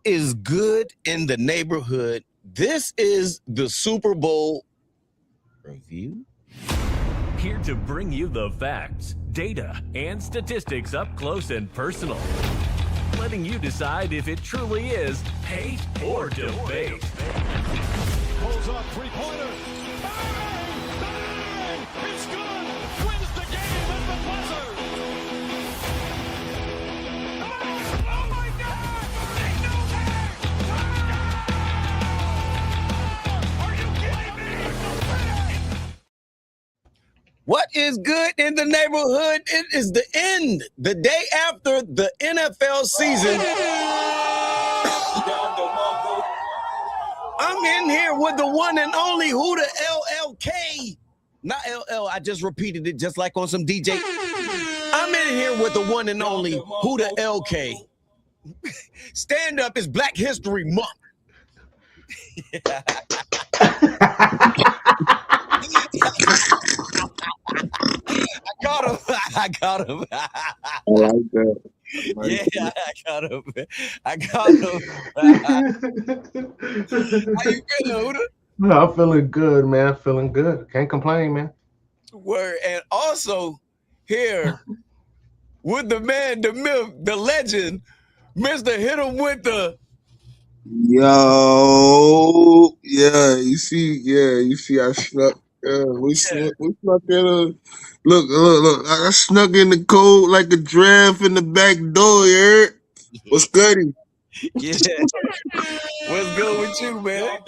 is good in the neighborhood? This is the Super Bowl review. Here to bring you the facts, data, and statistics up close and personal. Letting you decide if it truly is hate or debate. Pulls up three-pointer. Bang! Bang! It's good! Wins the game at the buzzer! Oh my God! They know that! Are you kidding me? What is good in the neighborhood? It is the end, the day after the NFL season. I'm in here with the one and only Who the LLK. Not LL, I just repeated it just like on some DJ. I'm in here with the one and only Who the LK. Stand up is Black History Month. I got him. I like that. Yeah, I got him. How you feeling, Huda? No, I'm feeling good, man. Feeling good. Can't complain, man. Word. And also here with the man, the myth, the legend, Mr. Hit him with the Yo, you see, I snuck. We snuck in a look. I snuck in the code like a draft in the back door. You heard? What's good? Yeah. What's good with you, man?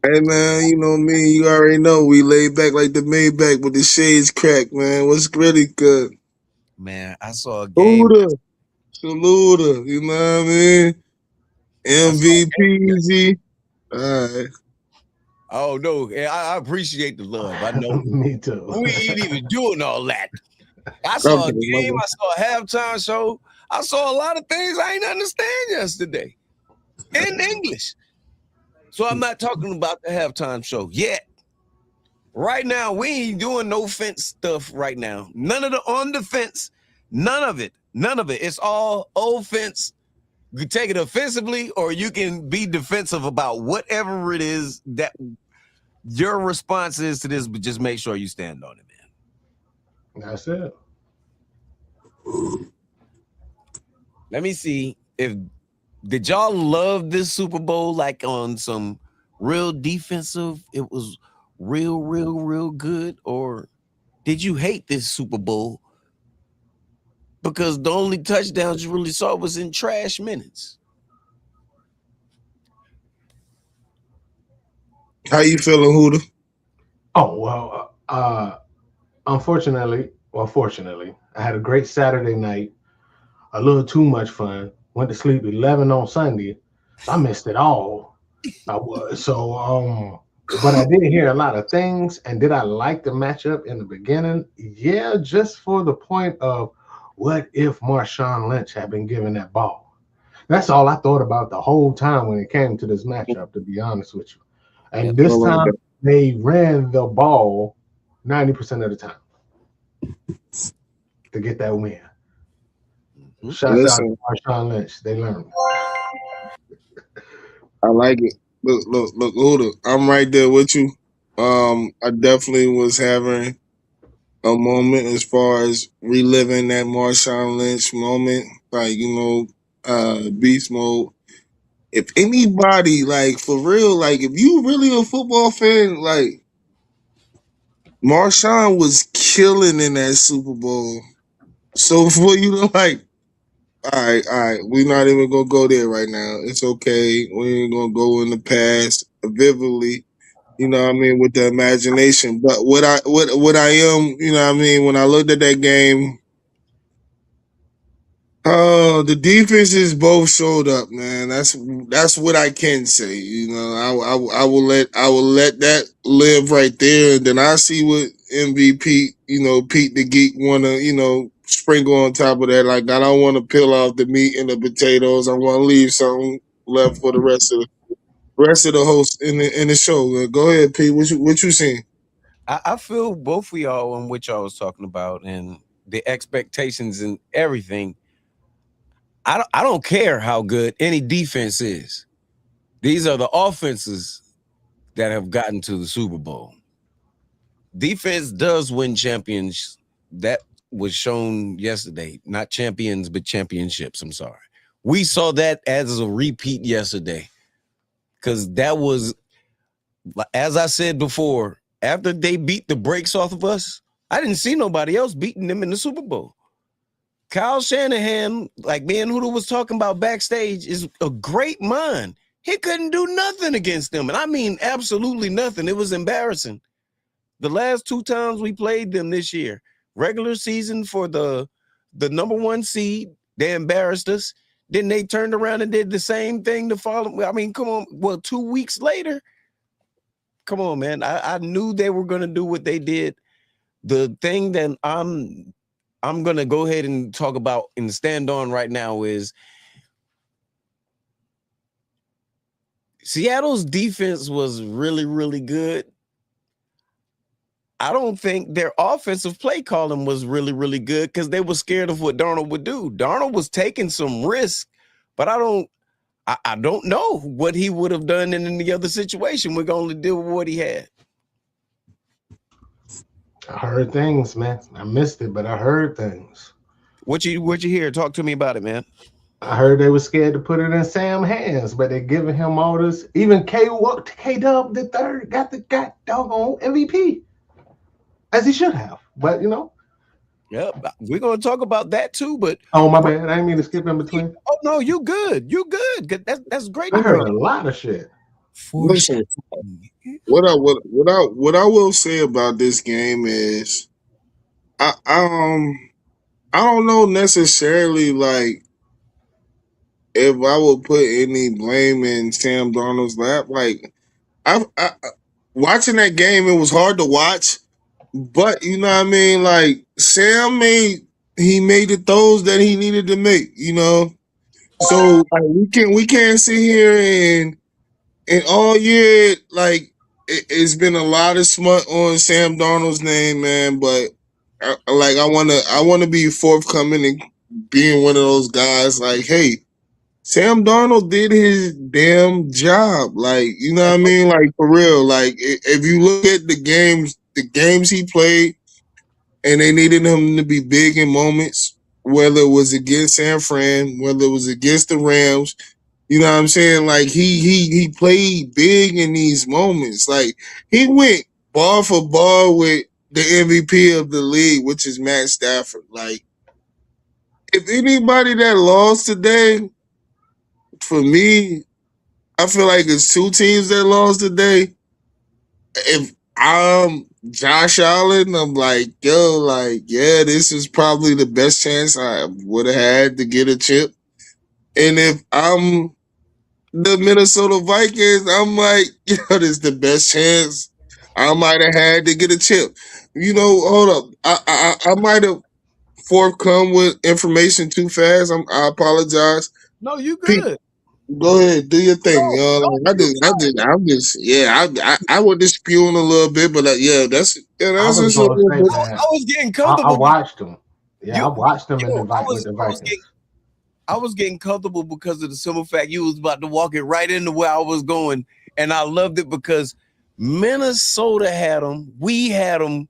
Hey man, you know me. You already know we laid back like the Maybach with the shades cracked, man. What's really good? Man, I saw a game. Saluda, you know what I mean? MVP. All right. Oh no, I appreciate the love. I know. Me too. We ain't even doing all that. I saw a game. I saw a halftime show. I saw a lot of things I ain't understand yesterday in English. So I'm not talking about the halftime show yet. Right now, we ain't doing no fence stuff right now. None of the on the fence. None of it. It's all offense. You can take it offensively or you can be defensive about whatever it is that your response is to this, but just make sure you stand on it, man. That's it. Let me see did y'all love this Super Bowl like on some real defensive? It was real good, or did you hate this Super Bowl because the only touchdowns you really saw was in trash minutes? How you feeling, Huda? Oh well, fortunately, I had a great Saturday night. A little too much fun. Went to sleep 11 on Sunday. I missed it all. But I did hear a lot of things. And did I like the matchup in the beginning? Yeah, just for the point of what if Marshawn Lynch had been given that ball? That's all I thought about the whole time when it came to this matchup, to be honest with you. And this time they ran the ball 90% of the time to get that win. Shout out to Marshawn Lynch. They learned. I like it. Look, Huda, I'm right there with you. I definitely was having a moment as far as reliving that Marshawn Lynch moment, like, beast mode. If anybody, like, for real, like, if you really a football fan, like, Marshawn was killing in that Super Bowl. So for you to, like, all right, we're not even gonna go there right now. It's okay. We ain't gonna go in the past vividly, you know what I mean, with the imagination. But what I am, you know what I mean, when I looked at that game, the defenses both showed up, man. That's what I can say. You know, I will let that live right there, and then I see what MVP, Pete the Geek wanna, sprinkle on top of that. Like, I don't want to peel off the meat and the potatoes. I want to leave something left for the rest of the hosts in the show. Go ahead, Pete. What you seeing? I feel both of y'all on what y'all was talking about and the expectations and everything. I don't care how good any defense is. These are the offenses that have gotten to the Super Bowl. Defense does win champions. That was shown yesterday. Not champions, but championships. I'm sorry. We saw that as a repeat yesterday. Because that was, as I said before, after they beat the brakes off of us, I didn't see nobody else beating them in the Super Bowl. Kyle Shanahan, like me and Huda was talking about backstage, is a great mind. He couldn't do nothing against them. And I mean absolutely nothing. It was embarrassing. The last 2 times we played them this year, regular season for the number 1 seed, they embarrassed us. Then they turned around and did the same thing the following. I mean, come on. Well, 2 weeks later, come on, man. I knew they were going to do what they did. The thing that I'm going to go ahead and talk about and stand on right now is Seattle's defense was really, really good. I don't think their offensive play calling was really, really good because they were scared of what Darnold would do. Darnold was taking some risk, but I don't know what he would have done in any other situation. We're going to deal with what he had. I heard things, man. I missed it, but I heard things. What you hear? Talk to me about it, man. I heard they were scared to put it in Sam's hands, but they're giving him all this. Even K-Dub the third got the doggone MVP. As he should have, but you know. Yeah, we're gonna talk about that too. But oh my bad, I didn't mean to skip in between. Oh no, you good. You good. That's great. I heard a lot of shit. Listen, what I will say about this game is, I don't know necessarily like if I would put any blame in Sam Darnold's lap. Like I watching that game, it was hard to watch. But you know what I mean? Like Sam made the throws that he needed to make, you know. So like, we can't sit here and all year like it's been a lot of smut on Sam Darnold's name, man. But I wanna be forthcoming and being one of those guys. Like, hey, Sam Darnold did his damn job. Like, you know what I mean? Like for real. Like if you look at the games he played, and they needed him to be big in moments, whether it was against San Fran, whether it was against the Rams. You know what I'm saying? Like he played big in these moments. Like he went ball for ball with the MVP of the league, which is Matt Stafford. Like if anybody that lost today, for me, I feel like it's 2 teams that lost today. If Josh Allen, I'm like, yo, like, yeah, this is probably the best chance I would have had to get a chip. And if I'm the Minnesota Vikings, I'm like, yo, this is the best chance I might have had to get a chip. You know, hold up. I might have forthcome with information too fast. I apologize. No, you good. Go ahead, do your thing. I was just spewing a little bit, but that's just a little bit. I was getting comfortable. I watched them. Yeah, I watched them with the Vikings. I was getting comfortable because of the simple fact you was about to walk it right into where I was going, and I loved it because Minnesota had them, we had them,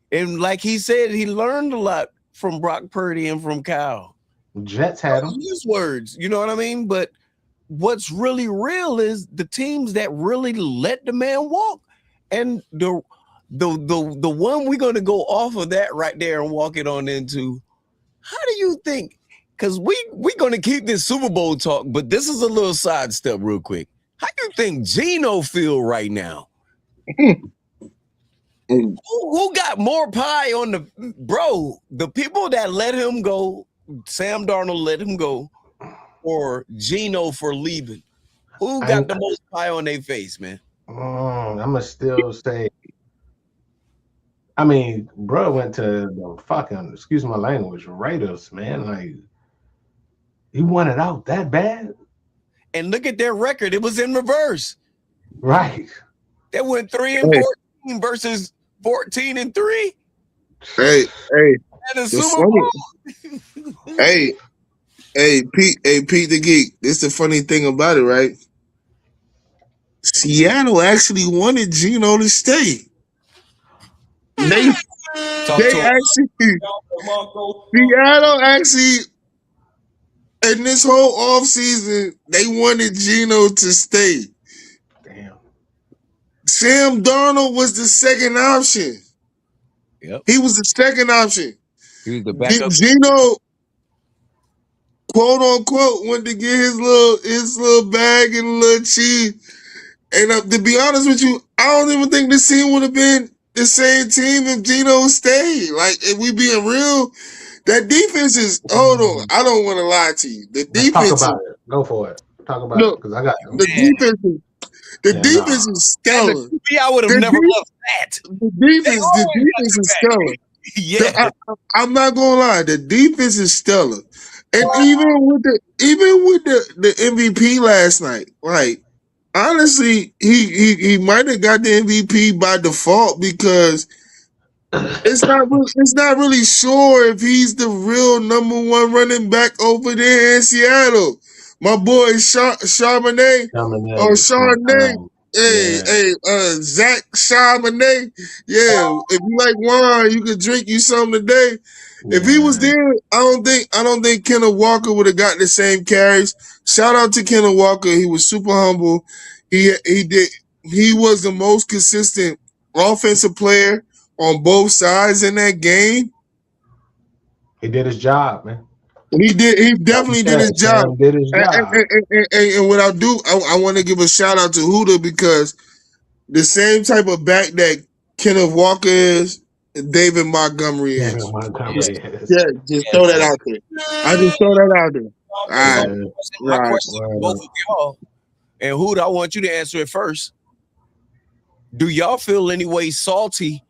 and like he said, he learned a lot from Brock Purdy and from Kyle. Jets had them. His words, you know what I mean? But what's really real is the teams that really let the man walk. And the one we're going to go off of that right there and walk it on into, how do you think? Because we're going to keep this Super Bowl talk, but this is a little sidestep real quick. How do you think Geno feel right now? Who got more pie on the people that let him go? Sam Darnold let him go, or Geno for leaving? Who got the most pie on their face, man? I'm gonna still say. I mean, bro went to the fucking, excuse my language, Raiders, man. Like he wanted out that bad. And look at their record; it was in reverse. Right. They went 3-14 versus 14-3. Hey. And the Super Bowl. Hey, Pete the Geek. This is the funny thing about it, right? Seattle actually wanted Geno to stay. They Talk to him. actually Seattle actually in this whole offseason, they wanted Geno to stay. Damn. Sam Darnold was the second option. Yep. He was the second option. He was the backup. Geno, quote unquote, went to get his little bag and little cheese. And to be honest with you, I don't even think this team would have been the same team if Geno stayed. Like, if we being real, that defense is. Hold on, I don't want to lie to you. The Let's defense. talk about it. Go for it. Talk about it because I got the defense. The defense is stellar. I would have never loved that. The defense is stellar. Yeah, I'm not gonna lie. The defense is stellar, and even with the MVP last night, like honestly, he might have got the MVP by default because it's not really sure if he's the real number one running back over there in Seattle. My boy Charbonnet or Chardonnay. Zach Charbonnet. Yeah, if you like wine, you could drink you some today. Yeah. If he was there, I don't think Kenneth Walker would have got the same carries. Shout out to Kenneth Walker. He was super humble. He was the most consistent offensive player on both sides in that game. He did his job, man. He definitely did his job. And what I'll do, I want to give a shout out to Huda because the same type of back that Kenneth Walker is, David Montgomery is. Just throw that out there. I just throw that out there. All right. My question to both of y'all, and Huda, I want you to answer it first. Do y'all feel any way salty?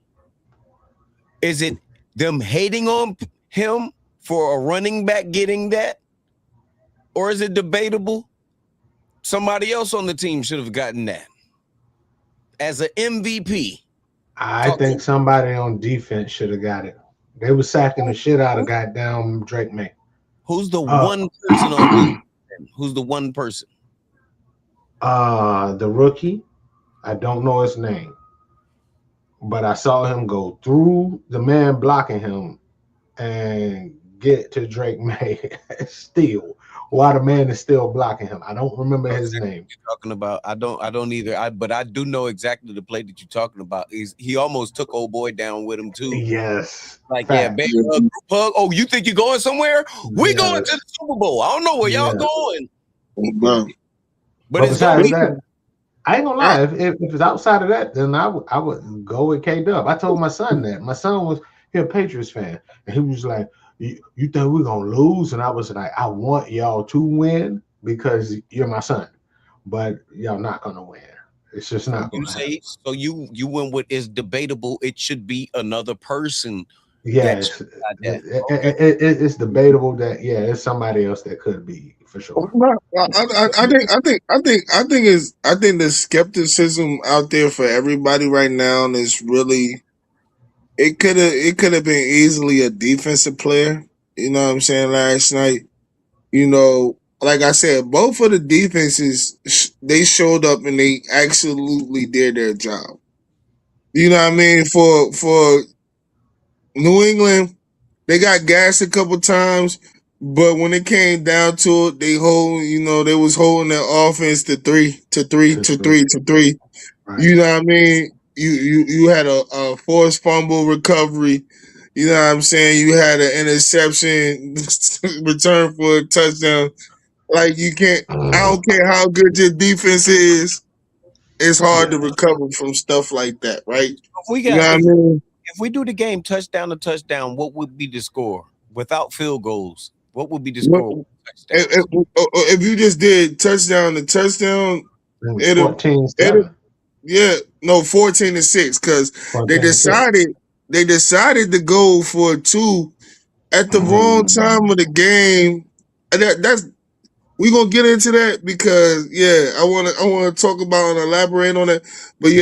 Is it them hating on him for a running back getting that? Or is it debatable somebody else on the team should have gotten that as an MVP? I think somebody on defense should have got it. They were sacking the shit out of goddamn Drake May. Who's the one person on defense? Who's the one person? The rookie. I don't know his name. But I saw him go through the man blocking him and get to Drake May still while the man is still blocking him. I don't remember his name. You're talking about I don't either. But I do know exactly the play that you're talking about. He almost took old boy down with him too. Yes. Like baby hug. Oh, you think you're going somewhere? We going to the Super Bowl. I don't know where y'all going. But besides that, I ain't gonna lie. If it's outside of that, then I would go with K-Dub. I told my son that. My son was a Patriots fan, and he was like, "You think we're gonna lose?" And I was like, "I want y'all to win because you're my son, but y'all not gonna win. It's just not gonna happen." So you went with it's debatable. It should be another person. Yes, it's debatable that it's somebody else that could be. For sure. I think the skepticism out there for everybody right now is really it could have been easily a defensive player. You know what I'm saying? Last night, like I said, both of the defenses they showed up and they absolutely did their job. You know what I mean? For New England, they got gassed a couple times. But when it came down to it, they was holding their offense to three. Right. You know what I mean? You had a forced fumble recovery. You know what I'm saying? You had an interception return for a touchdown. Like you can't. I don't care how good your defense is. It's hard to recover from stuff like that, right? If we do the game touchdown to touchdown, what would be the score without field goals? What would be the score? If you just did touchdown to touchdown, 14-7. 14-6, because they decided to go for 2 at the wrong time of the game. That's we gonna get into that because I wanna talk about and elaborate on it. But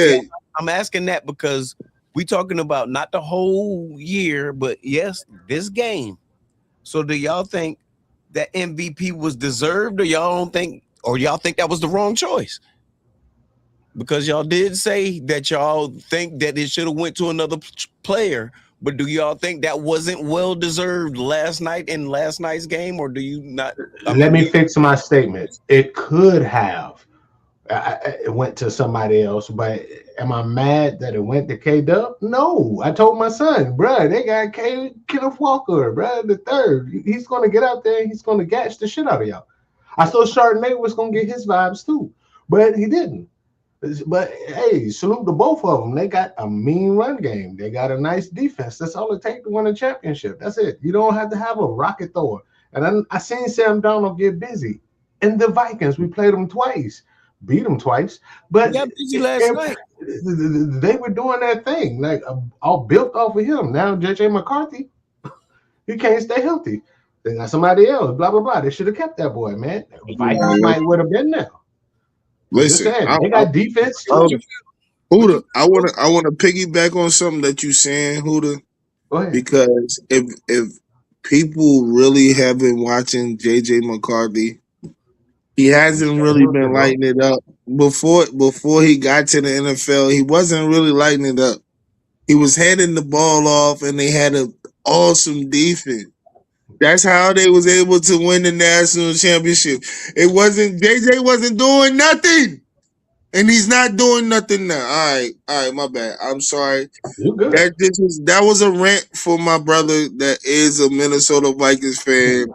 I'm asking that because we talking about not the whole year, but yes, this game. So do y'all think that MVP was deserved, or y'all think that was the wrong choice? Because y'all did say that y'all think that it should have went to another player, but do y'all think that wasn't well deserved last night in last night's game, or do you not? Let me fix my statement. It could have. It went to somebody else, but am I mad that it went to K-Dub? No. I told my son, bro, they got Kenneth Walker, bro, the third. He's going to get out there and he's going to gatch the shit out of y'all. I thought Chardonnay was going to get his vibes too, but he didn't. But, hey, salute to both of them. They got a mean run game. They got a nice defense. That's all it takes to win a championship. That's it. You don't have to have a rocket thrower. And I seen Sam Darnold get busy. And the Vikings, we played them twice. Beat them twice, but last night. They were doing that thing, like all built off of him. Now JJ McCarthy, he can't stay healthy. They got somebody else. Blah blah blah. They should have kept that boy, man. Vikings might would have been there. Listen, they got defense. Huda, I want to piggyback on something that you saying, Huda, because if people really have been watching JJ McCarthy. He hasn't really been lighting it up. Before he got to the NFL, he wasn't really lighting it up. He was handing the ball off, and they had an awesome defense. That's how they was able to win the national championship. JJ wasn't doing nothing, and he's not doing nothing now. All right, my bad. I'm sorry. That was a rant for my brother that is a Minnesota Vikings fan.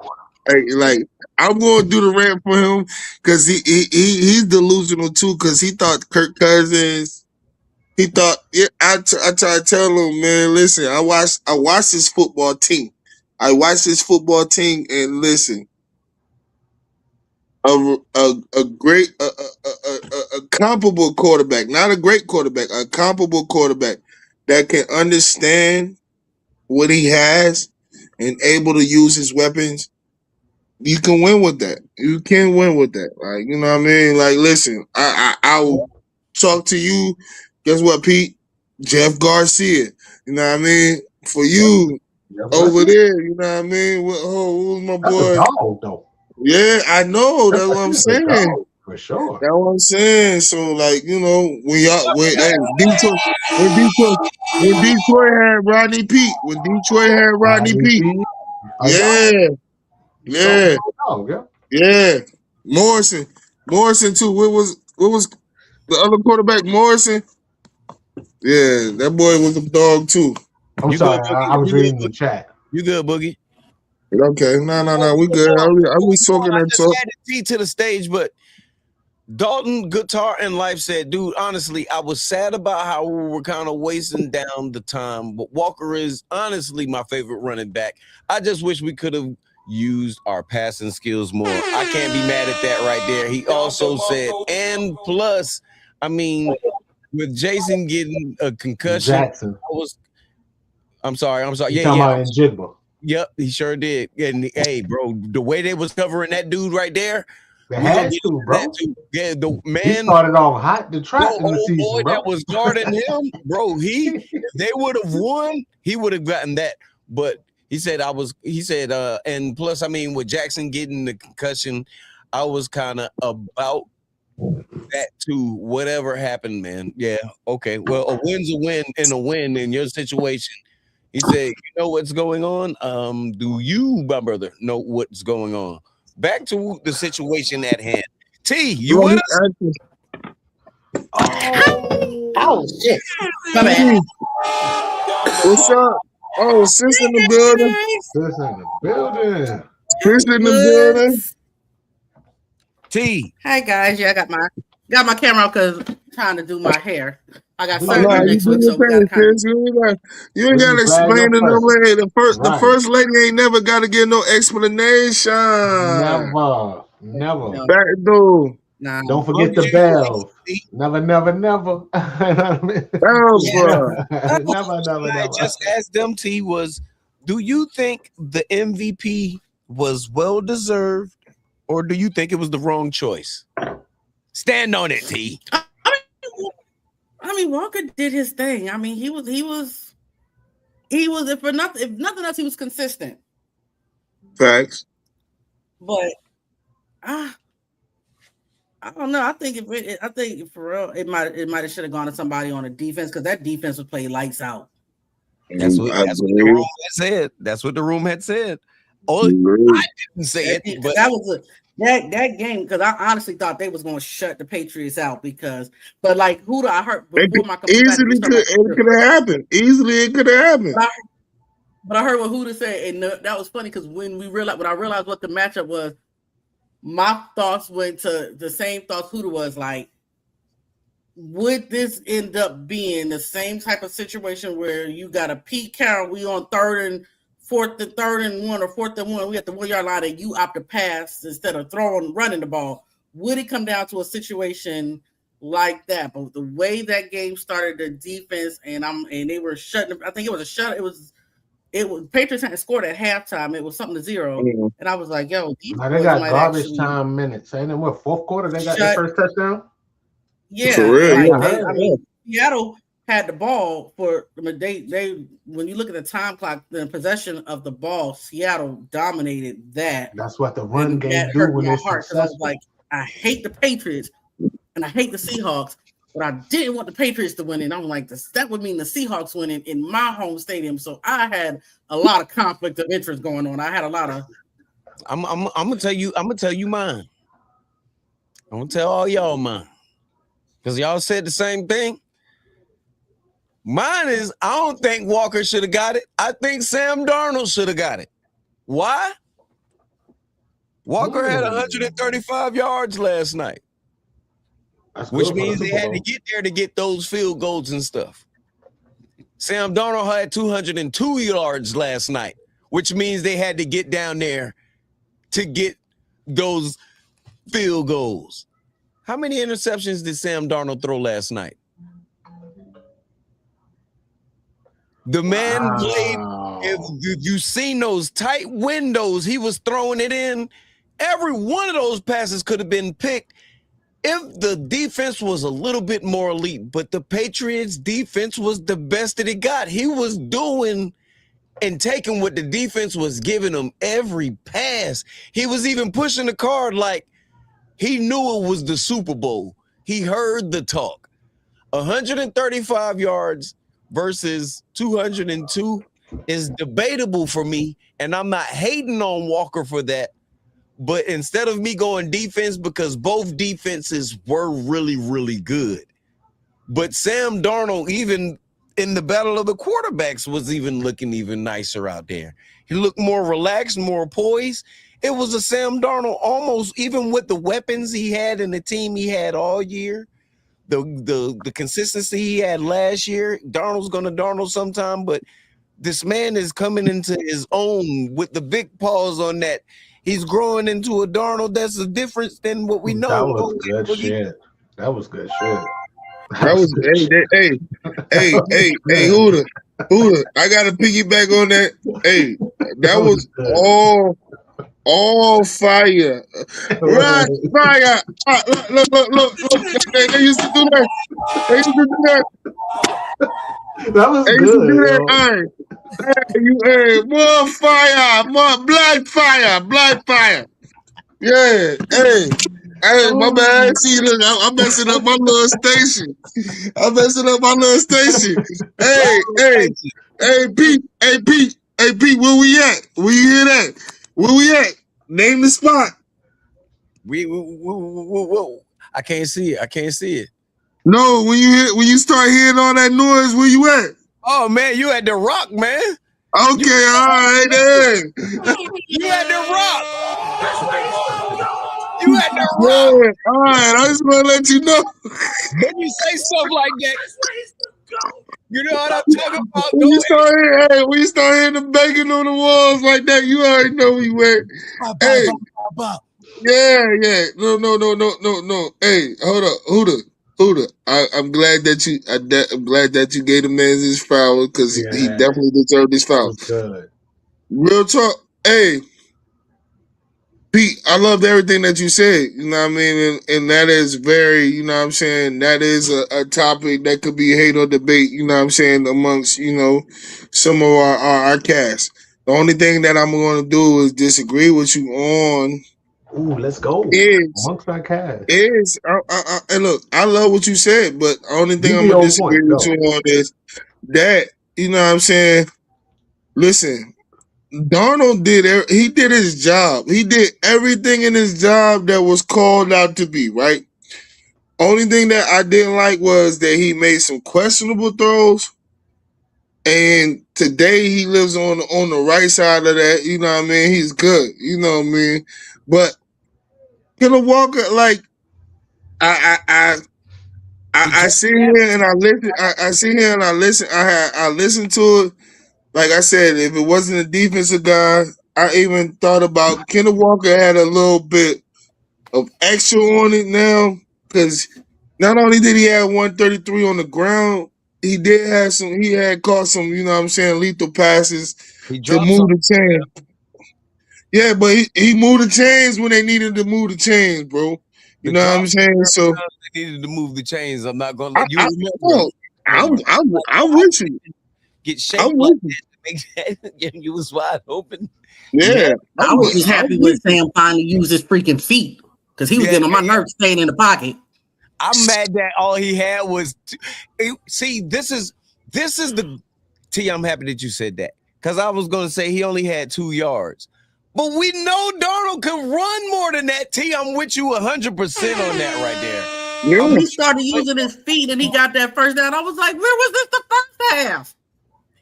Like I'm going to do the rant for him because he's delusional too. Because he thought Kirk Cousins. He thought I try to tell him, man. Listen, I watched this football team. I watched this football team and listen. A great a comparable quarterback, not a great quarterback, a comparable quarterback that can understand what he has and able to use his weapons. You can win with that. You can win with that. Like, you know what I mean? Like, listen, I will talk to you. Guess what, Pete? Jeff Garcia. You know what I mean? For you over there, you know what I mean? Who's my boy? That's a dog, though. Yeah, I know. That's what I'm saying. Dog, for sure. That's what I'm saying. So, like, you know, when Detroit had Rodney Pete. When Detroit had Rodney Pete. Yeah. Morrison too. What was the other quarterback? Morrison. Yeah, that boy was a dog too. I'm sorry, I was reading the chat. You good, Boogie? Okay, no, we good. I was talking that talk. I added T to the stage, but Dalton, Guitar, and Life said, dude, honestly, I was sad about how we were kind of wasting down the time, but Walker is honestly my favorite running back. I just wish we could have used our passing skills more. I can't be mad at that right there. He also said, and plus, I mean, with Jason getting a concussion, I'm sorry. Yeah. Yep, he sure did. And hey, bro, the way they was covering that dude right there, they had to, bro. Yeah, the man he started off hot to try in the season, boy, bro. That was guarding him, bro. They would have won. He would have gotten that, but he said, and plus, I mean, with Jackson getting the concussion, I was kind of about that too. Whatever happened, man. Yeah, okay. Well, a win's a win and a win in your situation. He said, you know what's going on? Do you, my brother, know what's going on? Back to the situation at hand. T, you with us? Oh, shit. My bad. What's up? Oh, sis in the building. Sis in the building. T. Hi guys. Yeah, I got my camera out because I'm trying to do my hair. I got surgery next week, so we gotta you ain't gotta explain to no lady. The first lady ain't never gotta give no explanation. Never. Back door. Nah. Don't forget the bell. Never. Never. I just asked them, T, do you think the MVP was well deserved, or do you think it was the wrong choice? Stand on it, T. I mean, Walker did his thing. I mean, he was if nothing else, he was consistent. Facts. But I don't know. I think for real, it might have should have gone to somebody on the defense because that defense would play lights out. That's what the room had said. That's what the room had said. I didn't say it, but that was that game because I honestly thought they was going to shut the Patriots out but like I heard before my easily it could have happened. Easily it could have happened. But I heard what Huda said, and that was funny because when I realized what the matchup was, my thoughts went to the same thoughts Huda was like. Would this end up being the same type of situation where you got a Pete Carroll, we on third and 1 or 4th and 1, we at the 1 yard line and you opt to pass instead of running the ball? Would it come down to a situation like that? But the way that game started, the defense and they were shutting. I think it was a shut. It was Patriots hadn't scored at halftime. It was something to 0, and I was like, "Yo, they got garbage time minutes." And then what? 4th quarter, they got their first touchdown. Yeah, for real. Seattle had the ball for they when you look at the time clock, the possession of the ball, Seattle dominated that. That's what the run game do when it's successful. I was like, I hate the Patriots and I hate the Seahawks, but I didn't want the Patriots to win, and I'm like, that would mean the Seahawks winning in my home stadium. So I had a lot of conflict of interest going on. I had a lot of. I'm gonna tell you mine. I'm gonna tell all y'all mine. Because y'all said the same thing. Mine is, I don't think Walker should have got it. I think Sam Darnold should have got it. Why? Walker had 135 yards last night, which means they had to get there to get those field goals and stuff. Sam Darnold had 202 yards last night, which means they had to get down there to get those field goals. How many interceptions did Sam Darnold throw last night? The man played. If you seen those tight windows, he was throwing it in. Every one of those passes could have been picked if the defense was a little bit more elite. But the Patriots' defense was the best that it got. He was doing and taking what the defense was giving him every pass. He was even pushing the card like he knew it was the Super Bowl. He heard the talk. 135 yards versus 202 is debatable for me, and I'm not hating on Walker for that. But instead of me going defense, because both defenses were really, really good. But Sam Darnold, even in the battle of the quarterbacks, was even looking even nicer out there. He looked more relaxed, more poised. It was a Sam Darnold almost, even with the weapons he had and the team he had all year, the consistency he had last year. Darnold's going to Darnold sometime, but this man is coming into his own with the big paws on that. He's growing into a Darnold that's a difference than what we know. That was good shit. That was good shit. That was hey, Huda, I gotta piggyback on that. Hey, that was all fire. Right, fire. Look. They used to do that. That was good. Hey, more fire, more black fire. Yeah, hey, my bad. See, look, I'm messing up my little station. Hey, Pete, where we at? Where you hear that? Where we at? Name the spot. I can't see it. No, when you start hearing all that noise, where you at? Oh man, you at the Rock, man. Okay, all right then. You at the Rock. You at the Rock. Yeah, all right, I just want to let you know. When you say stuff like that, you know what I'm talking about. When you start hearing the banging on the walls like that, you already know we went. Hey, yeah. No. Hey, hold up, Huda. I'm glad that you gave the man his foul because he definitely deserved his foul. Good. Real talk. Hey, Pete, I loved everything that you said. You know what I mean? And that is very, you know what I'm saying, that is a topic that could be hate or debate, you know what I'm saying, amongst, you know, some of our cast. The only thing that I'm going to do is disagree with you on Ooh, let's go. is Amongst our cast. and look, I love what you said, but the only thing You I'm be gonna on disagree point, with go. you on is that, you know what I'm saying? Listen, Darnold he did his job. He did everything in his job that was called out to be, right? Only thing that I didn't like was that he made some questionable throws. And today he lives on the right side of that, you know what I mean? He's good, you know what I mean? But Kenneth Walker, like I sit here and I listen. I sit here and I listen. I listen to it. Like I said, if it wasn't a defensive guy, I even thought about Kenneth Walker had a little bit of extra on it now, because not only did he have 133 on the ground, he did have some. He had caught some, you know what I'm saying, lethal passes He to dropped move some. the chain. Yeah, but he moved the chains when they needed to move the chains, bro. You The know what I'm drop saying? So they needed to move the chains. I'm not gonna I, let you I, remember. oh, I'm with you. Get I'm shaped like with you. that to make that you was wide open. Yeah, Yeah, I was just I'm happy when with you. Sam finally used his freaking feet because he was yeah. getting on my nerves staying in the pocket. I'm mad that all he had was. See, this is the T. I'm happy that you said that, because I was gonna say he only had 2 yards, but we know Darnold can run more than that. T. I'm with you 100% on that right there. When Yeah. he started using his feet and he got that first down, I was like, where was this the first half?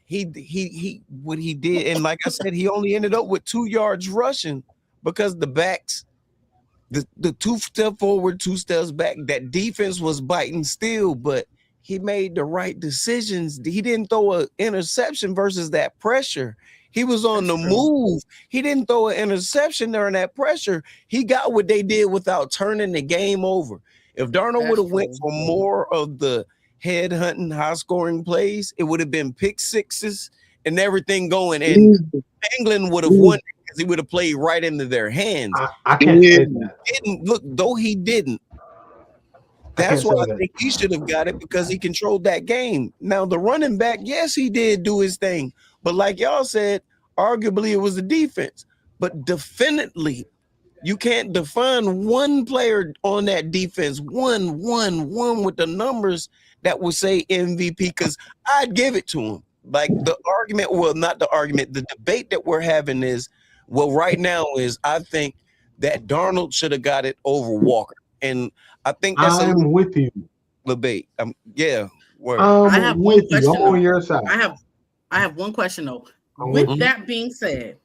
He what he did, and like I said, he only ended up with 2 yards rushing because the backs, the 2 step forward, 2 steps back, that defense was biting still, but he made the right decisions. He didn't throw an interception versus that pressure. He was on the move. He didn't throw an interception during that pressure. He got what they did without turning the game over. If Darnold would have went for more of the head hunting, high scoring plays, it would have been pick sixes and everything going. And England would have won because he would have played right into their hands. I can't say that. Though he didn't. That's why I think he should have got it, because he controlled that game. Now, the running back, yes, he did do his thing. But like y'all said, arguably it was the defense. But definitely, you can't define one player on that defense, one with the numbers that would say MVP, because I'd give it to him. Like the argument, well, not the argument, the debate that we're having is, well, right now is I think that Darnold should have got it over Walker. And I think that's I'm with you. debate. Yeah. Word. I have one with you. question. I'm on your side. I have one question though. I'm With that being said,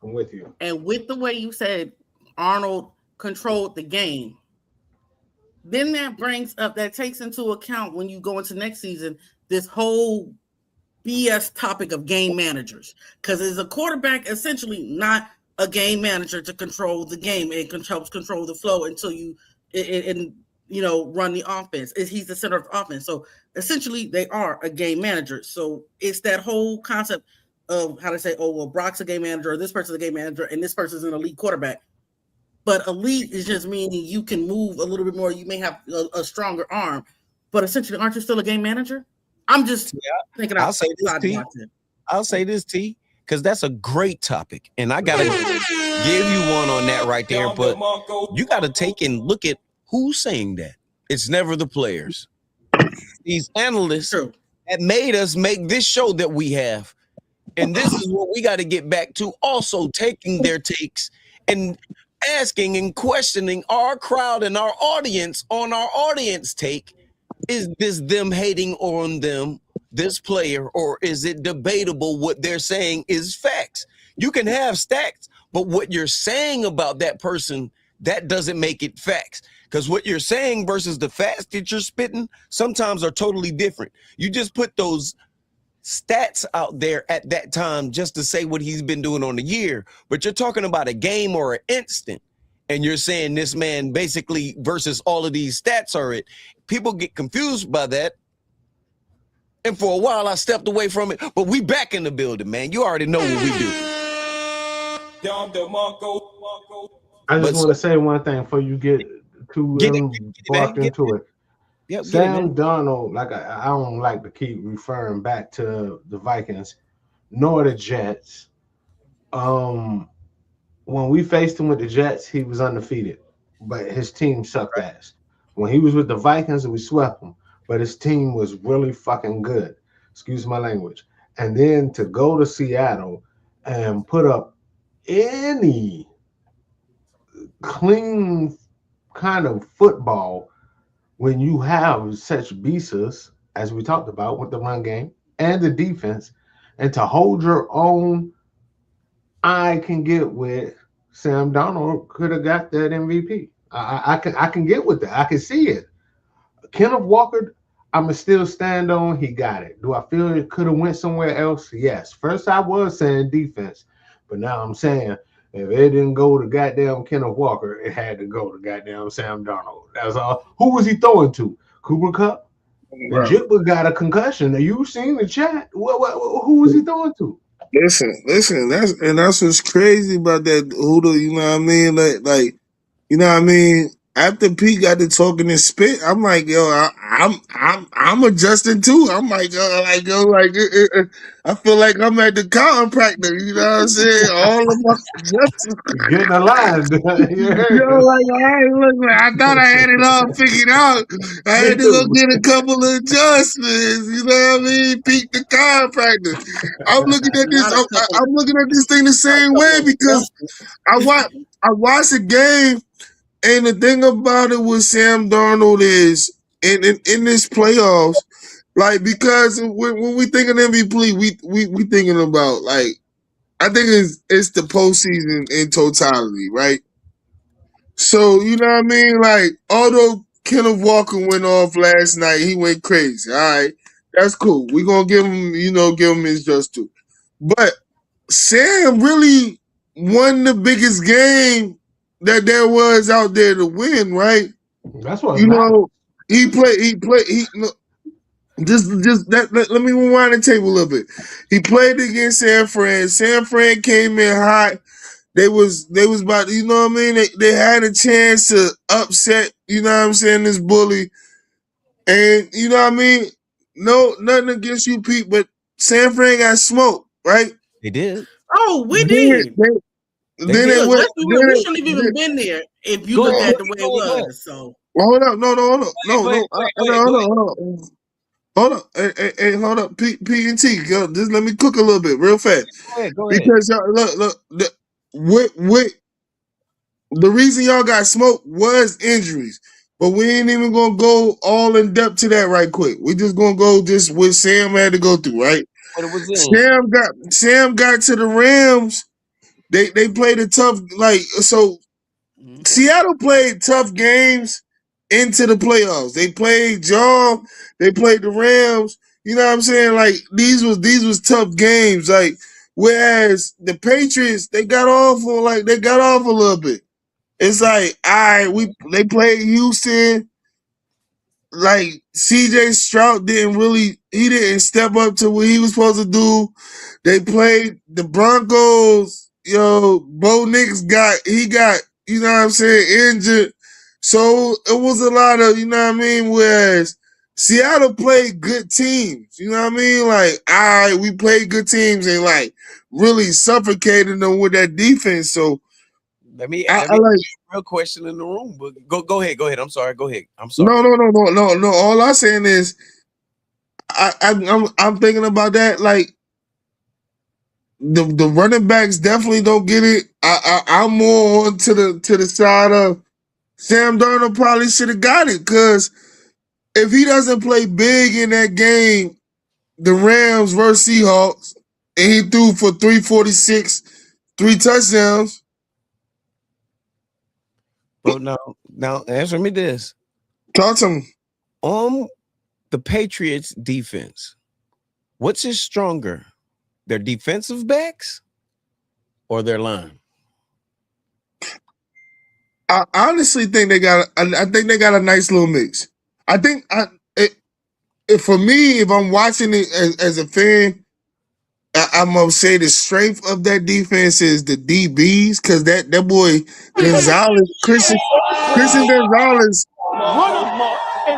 I'm with you. and with the way you said Arnold controlled the game, then that takes into account when you go into next season this whole BS topic of game managers, because as a quarterback, essentially not a game manager to control the game. It helps control the flow until you run the offense. He's the center of the offense. So essentially, they are a game manager. So it's that whole concept of how to say, oh, well, Brock's a game manager, or this person's a game manager, and this person's an elite quarterback. But elite is just meaning you can move a little bit more. You may have a stronger arm, but essentially, aren't you still a game manager? I'm just thinking. I'll say this, T, because that's a great topic, and I gotta give you one on that right there. But you gotta take and look at who's saying that. It's never the players. These analysts that made us make this show that we have, and this is what we got to get back to. Also, taking their takes and asking and questioning our crowd and our audience on our audience take. Is this them hating on them, this player, or is it debatable what they're saying is facts? You can have stats, but what you're saying about that person, that doesn't make it facts. Because what you're saying versus the facts that you're spitting sometimes are totally different. You just put those stats out there at that time just to say what he's been doing on the year, but you're talking about a game or an instant, and you're saying this man basically versus all of these stats are it. People get confused by that. And for a while, I stepped away from it, but we back in the building, man. You already know what we do. I just want to say one thing before you get too embarked into it. Yep, Sam Darnold, like I don't like to keep referring back to the Vikings nor the Jets, When we faced him with the Jets, he was undefeated, but his team sucked ass. When he was with the Vikings, we swept him, but his team was really fucking good. Excuse my language. And then to go to Seattle and put up any clean kind of football when you have such beasts as we talked about with the run game and the defense, and to hold your own, I can get with Sam Donald could have got that MVP. I can get with that. I can see it. Kenneth Walker, I'ma still stand on. He got it. Do I feel it could have went somewhere else? Yes. First, I was saying defense, but now I'm saying if it didn't go to goddamn Kenneth Walker, it had to go to goddamn Sam Darnold. That's all. Who was he throwing to? Cooper Cup. And Jigba got a concussion. Have you seen the chat? Who was he throwing to? Listen. That's what's crazy about that Huda. You know what I mean? Like, you know what I mean? After Pete got to talking and spit, I'm like, yo, I'm adjusting too. I'm like, I feel like I'm at the chiropractor. You know what I'm saying? All of my adjustments. Getting aligned. Yo, like, I thought I had it all figured out. I had to go get a couple of adjustments. You know what I mean? Pete the chiropractor. I'm looking at this. I'm looking at this thing the same way because I watched a game. And the thing about it with Sam Darnold is in this playoffs, like because when we think of MVP, we thinking about like I think it's the postseason in totality, right? So you know what I mean? Like although Kenneth Walker went off last night, he went crazy. All right, that's cool. We're gonna give him his just due. But Sam really won the biggest game that there was out there to win, right? That's what He let me rewind the tape a little bit. He played against San Fran. San Fran came in hot. They was about, you know what I mean? They had a chance to upset, you know what I'm saying, this bully. And you know what I mean? No, nothing against you, Pete, but San Fran got smoked, right? They did. Oh, we did. We shouldn't have even been there if you look at the way it was. So hold up, hold up, hey, hold up, P and T, yo, just let me cook a little bit, real fast. Go ahead. Because y'all, look, the reason y'all got smoked was injuries, but we ain't even gonna go all in depth to that right quick. We just gonna go just what Sam had to go through, right? Sam got to the Rams. They played a tough Seattle played tough games into the playoffs. They played they played the Rams. You know what I'm saying? Like these was tough games. Like whereas the Patriots, they got off a little bit. It's like, all right, they played Houston. Like CJ Stroud didn't step up to what he was supposed to do. They played the Broncos. Yo, Bo Nix got, you know what I'm saying, injured. So it was a lot of, you know what I mean? Whereas Seattle played good teams. You know what I mean? Like, all right, we played good teams and like really suffocated them with that defense. So let me ask a real question in the room. But go ahead. I'm sorry. Go ahead. I'm sorry. No. All I'm saying is I'm thinking about that. Like the running backs definitely don't get it. I'm more on to the side of Sam Darnold probably should have got it because if he doesn't play big in that game, the Rams versus Seahawks, and he threw for 346, 3 touchdowns. Bro, now answer me this. Talk to me. On the Patriots defense, what's is stronger? Their defensive backs or their line? I honestly think they got a nice little mix. I think for me, if I'm watching it as a fan, I'm gonna say the strength of that defense is the DBs because that boy Gonzalez, Christian Gonzalez.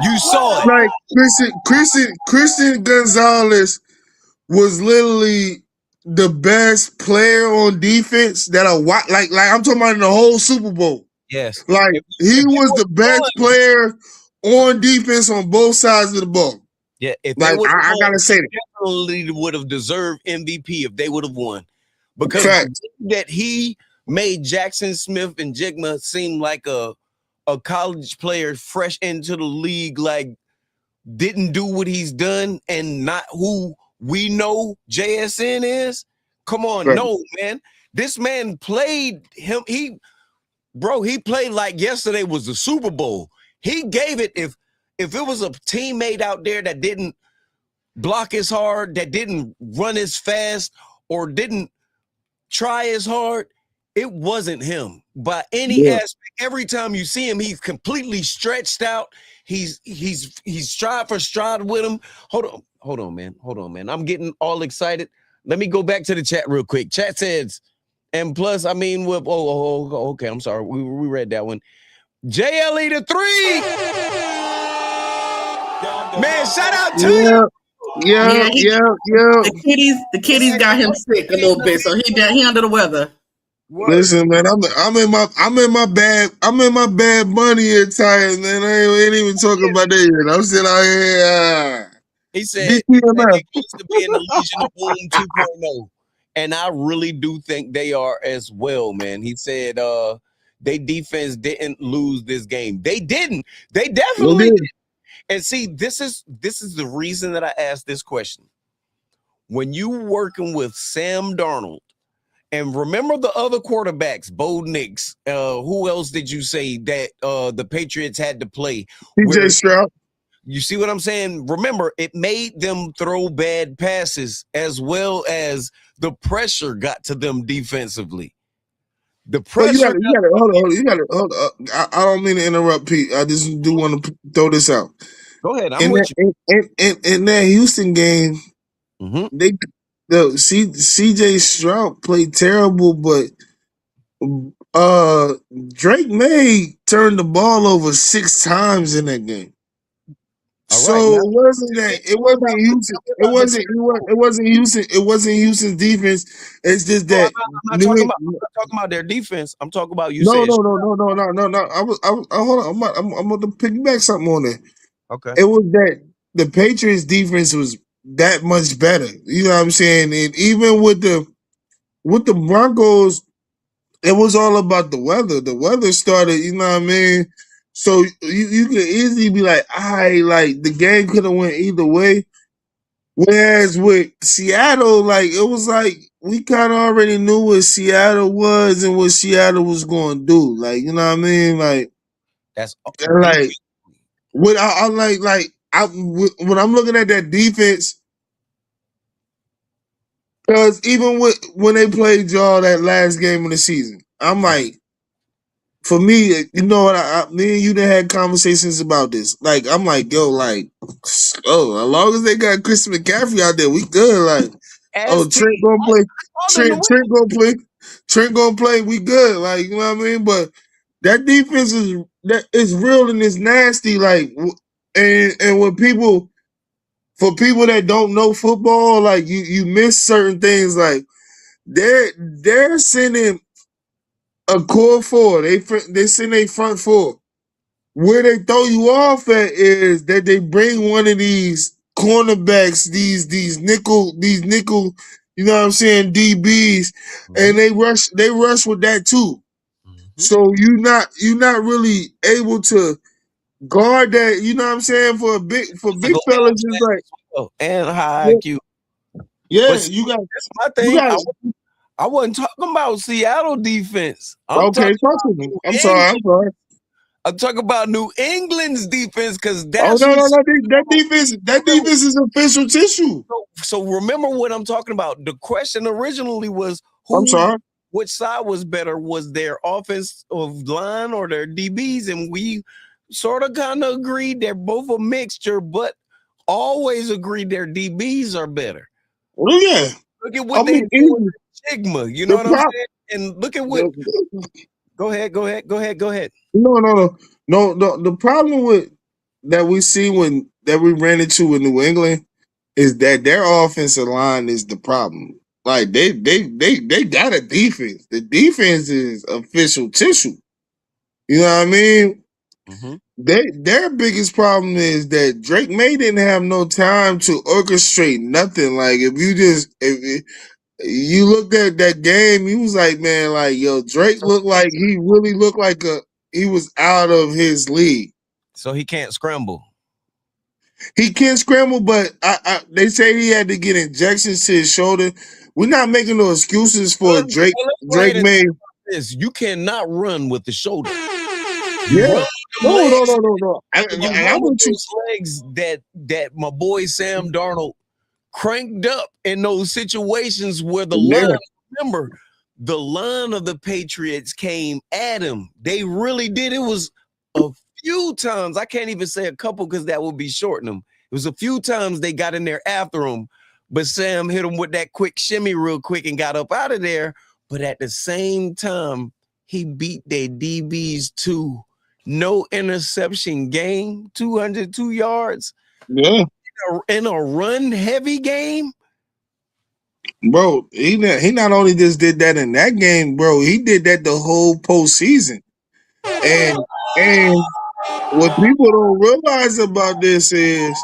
You saw it. Like Christian Gonzalez was literally the best player on defense that I watch. Like I'm talking about in the whole Super Bowl. Yes. Like he If they was would the have best won, player on defense on both sides of the ball. yeah, if they Like would have I won, gotta say he that. definitely would have deserved MVP if they would have won. Because the Facts. way that he made Jackson Smith and Jigma seem like a college player fresh into the league, like didn't do what he's done and not who we know JSN is. Come on, Facts. no, man. This man played him. He played like yesterday was the Super Bowl. He gave it if it was a teammate out there that didn't block as hard, that didn't run as fast, or didn't try as hard, it wasn't him by any Yeah. aspect. Every time you see him, he's completely stretched out. He's stride for stride with him. Hold on, man. I'm getting all excited. Let me go back to the chat real quick. Chat says, and plus, I mean, okay, I'm sorry. We read that one. JLE the 3. Man, shout out to you. Yeah. The kitties got him sick a little bit, so he under the weather. Listen, man, I'm in my bad bunny attire, man. I ain't even talking about that yet. I'm still out here. He said DTMF. they used to be in the Legion of Boom 2.0. And I really do think they are as well, man. He said they defense didn't lose this game. They didn't. They definitely did. And see, this is the reason that I asked this question. When you working with Sam Darnold, and remember the other quarterbacks, Bo Nix, who else did you say that the Patriots had to play? CJ Stroud. You see what I'm saying? Remember, it made them throw bad passes as well as the pressure got to them defensively. The pressure. You gotta hold on. I don't mean to interrupt, Pete. I just do want to throw this out. Go ahead. I'm with you. In that Houston game, CJ Stroud played terrible, but Drake May turned the ball over 6 times in that game. So it wasn't Houston's defense. It's just that I'm not talking about their defense. I'm talking about you. No. Hold on. I'm going to piggyback something on there. Okay. It was that the Patriots defense was that much better. You know what I'm saying? And even with the Broncos, it was all about the weather. The weather started, you know what I mean? So you can easily be like, like the game could have went either way. Whereas with Seattle, like it was like we kind of already knew what Seattle was and what Seattle was going to do. Like, you know what I mean? Like that's like what I'm when I'm looking at that defense, because even when they played y'all that last game of the season, I'm like, for me, you know what? Me and you done had conversations about this. Like, I'm like, yo, like, as long as they got Chris McCaffrey out there, we good. Like, Trent gonna play. Trent gonna play. We good. Like, you know what I mean? But that defense is real and it's nasty. Like, and when for people that don't know football, like you miss certain things. Like, they're sending a core four. They send a front four. Where they throw you off at is that they bring one of these cornerbacks, these nickel, you know what I'm saying, DBs, and they rush with that too. So you're not really able to guard that, you know what I'm saying, for big fellas is like and high IQ. Yeah, but you got that's my thing. I wasn't talking about Seattle defense. Talk to me. I'm sorry. I'm talking about New England's defense because that's that defense is official tissue. So remember what I'm talking about. The question originally was which side was better? Was their offensive line or their DBs? And we sort of kind of agreed they're both a mixture, but always agreed their DBs are better. Well, yeah. Look at what they do with Sigma. You know what I'm saying? And look at what. Go ahead. No. The problem with that we see that we ran into with New England is that their offensive line is the problem. Like they got a defense. The defense is official tissue. You know what I mean? Mm-hmm. Their biggest problem is that Drake May didn't have no time to orchestrate nothing. Like if you looked at that game, he was like, man, like yo, Drake looked like he really looked like he was out of his league. So he can't scramble. He can scramble, but they say he had to get injections to his shoulder. We're not making no excuses for Drake May. You cannot run with the shoulder. Yeah. No. I with those legs that my boy Sam Darnold cranked up in those situations where the line, remember, the line of the Patriots came at him. They really did. It was a few times. I can't even say a couple because that would be shortening them. It was a few times they got in there after him, but Sam hit him with that quick shimmy real quick and got up out of there. But at the same time, he beat their DBs too. No interception game, 202 yards. Yeah. In a run-heavy game? Bro, he not only just did that in that game, bro, he did that the whole postseason. And what people don't realize about this is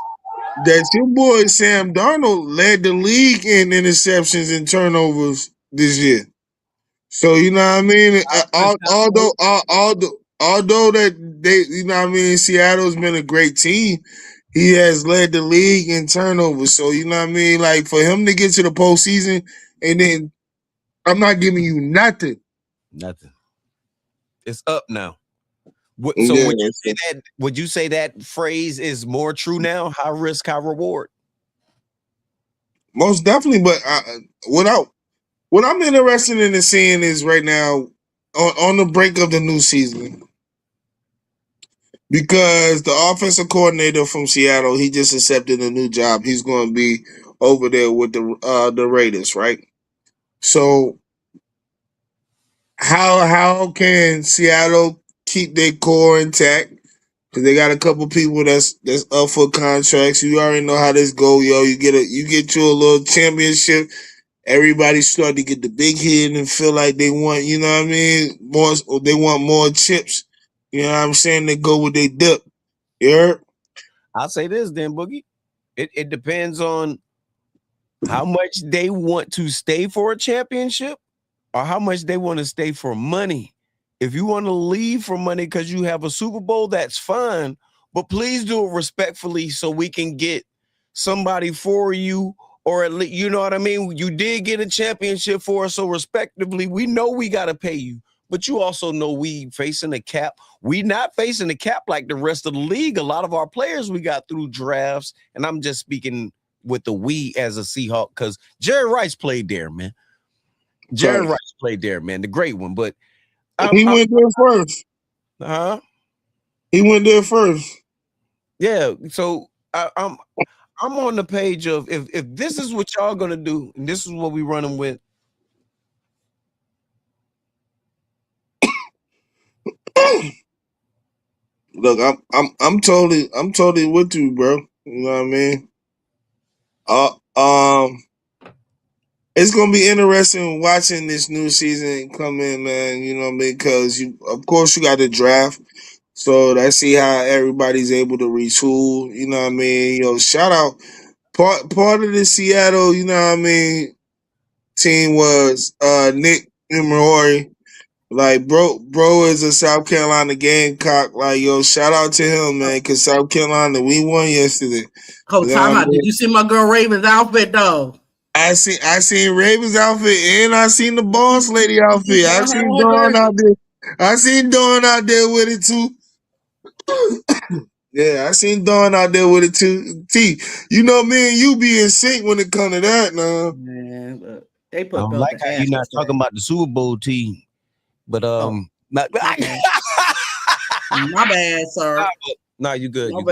that your boy Sam Darnold led the league in interceptions and turnovers this year. So you know what I mean. Although that they, you know what I mean, Seattle's been a great team, he has led the league in turnovers. So you know what I mean. Like for him to get to the postseason, and then I'm not giving you nothing. Nothing. It's up now. So yeah, would you say that phrase is more true now? High risk, high reward. Most definitely, but what I'm interested in seeing is right now on the brink of the new season, because the offensive coordinator from Seattle, he just accepted a new job. He's going to be over there with the Raiders, right? So how can Seattle keep their core intact? Because they got a couple people that's up for contracts. You already know how this go, yo. You get you a little championship. Everybody start to get the big hit and feel like they want, you know what I mean, they want more chips. You know what I'm saying? They go with their dip. You heard? I'll say this then, Boogie. It depends on how much they want to stay for a championship or how much they want to stay for money. If you want to leave for money because you have a Super Bowl, that's fine. But please do it respectfully so we can get somebody for you, or at least, you know what I mean? You did get a championship for us, so respectively, we know we got to pay you. But you also know we facing a cap. We not facing a cap like the rest of the league. A lot of our players we got through drafts, and I'm just speaking with the we as a Seahawk because Jerry Rice played there, man. Jerry Rice played there, man, the great one. But he went there first. Huh? He went there first. Yeah. So I'm on the page of if this is what y'all gonna do, and this is what we running with. Look, I'm totally with you, bro. You know what I mean? It's gonna be interesting watching this new season come in, man. You know what I mean? Because of course, you got the draft, so let's see how everybody's able to retool. You know what I mean? Yo, shout out part of the Seattle, you know what I mean, team was Nick Imori. Like, bro is a South Carolina Gamecock. Like, yo, shout out to him, man, because South Carolina, we won yesterday. Oh, time out. Did you see my girl Raven's outfit, though? I seen Raven's outfit, and I seen the boss lady outfit. I seen Dawn out there. I seen Dawn out there with it too. Yeah, I seen Dawn out there with it too. T, you know me and you be in sync when it come to that, now. Man, but they put. I don't like how you're not talking about the Super Bowl team, but my bad, sir. No, you good. My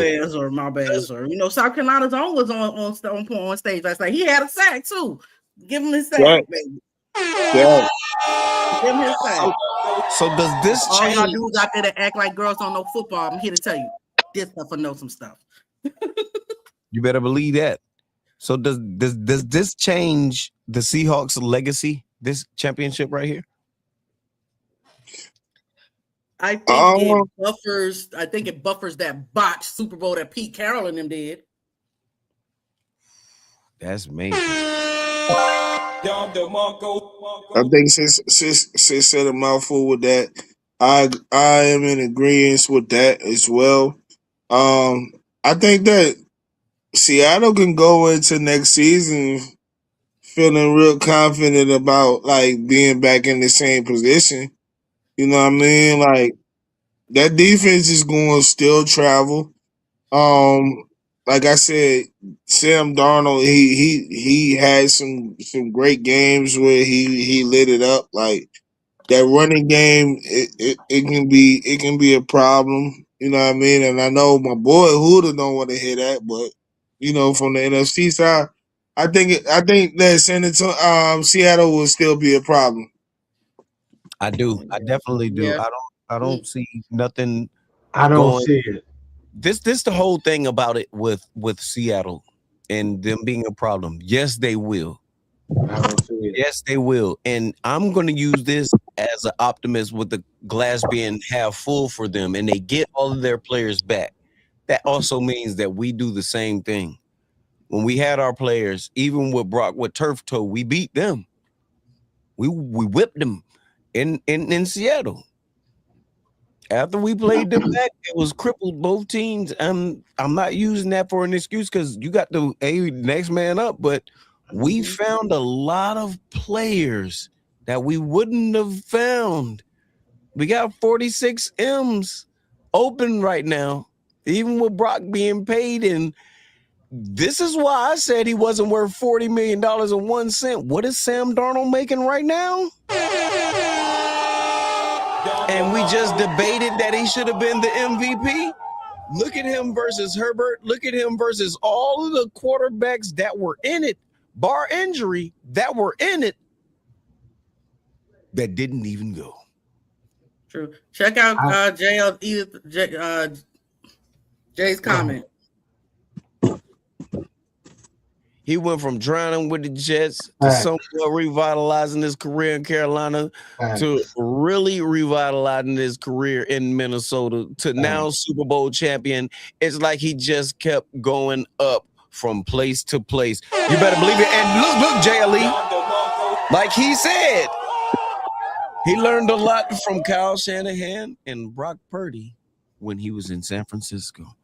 bad, sir. You know, South Carolina's own was on stage last night. He had a sack too. Give him his sack, baby. Yeah. Give him his sack. So does this change? All y'all dudes out there that act like girls don't know football, I'm here to tell you, this stuff will know some stuff. You better believe that. So does this change the Seahawks' legacy? This championship right here. I think it buffers. I think it buffers that botched Super Bowl that Pete Carroll and them did. That's major. I think sis said a mouthful with that. I am in agreement with that as well. I think that Seattle can go into next season feeling real confident about like being back in the same position. You know what I mean? Like that defense is going to still travel. Like I said, Sam Darnold, he had some great games where he lit it up. Like that running game, it can be a problem. You know what I mean? And I know my boy Huda don't want to hear that, but you know, from the NFC side, I think that Seattle will still be a problem. I do. I definitely do. Yeah. I don't see nothing. I don't see it. This the whole thing about it with Seattle and them being a problem. Yes, they will. I don't see it. Yes, they will. And I'm going to use this as an optimist with the glass being half full for them and they get all of their players back. That also means that we do the same thing. When we had our players, even with Brock with turf toe, we beat them. We whipped them in Seattle. After we played them back, it was crippled both teams. I'm not using that for an excuse because you got the next man up, but we found a lot of players that we wouldn't have found. We got 46 M's open right now, even with Brock being paid. And this is why I said he wasn't worth $40 million and 1 cent. What is Sam Darnold making right now? And we just debated that he should have been the MVP. Look at him versus Herbert. Look at him versus all of the quarterbacks that were in it, bar injury, that were in it, that didn't even go. True. Check out Jay's comment. He went from drowning with the Jets to somewhat revitalizing his career in Carolina to really revitalizing his career in Minnesota to now Super Bowl champion. It's like he just kept going up from place to place. You better believe it. And look, Jay Ali, like he said, he learned a lot from Kyle Shanahan and Brock Purdy when he was in San Francisco.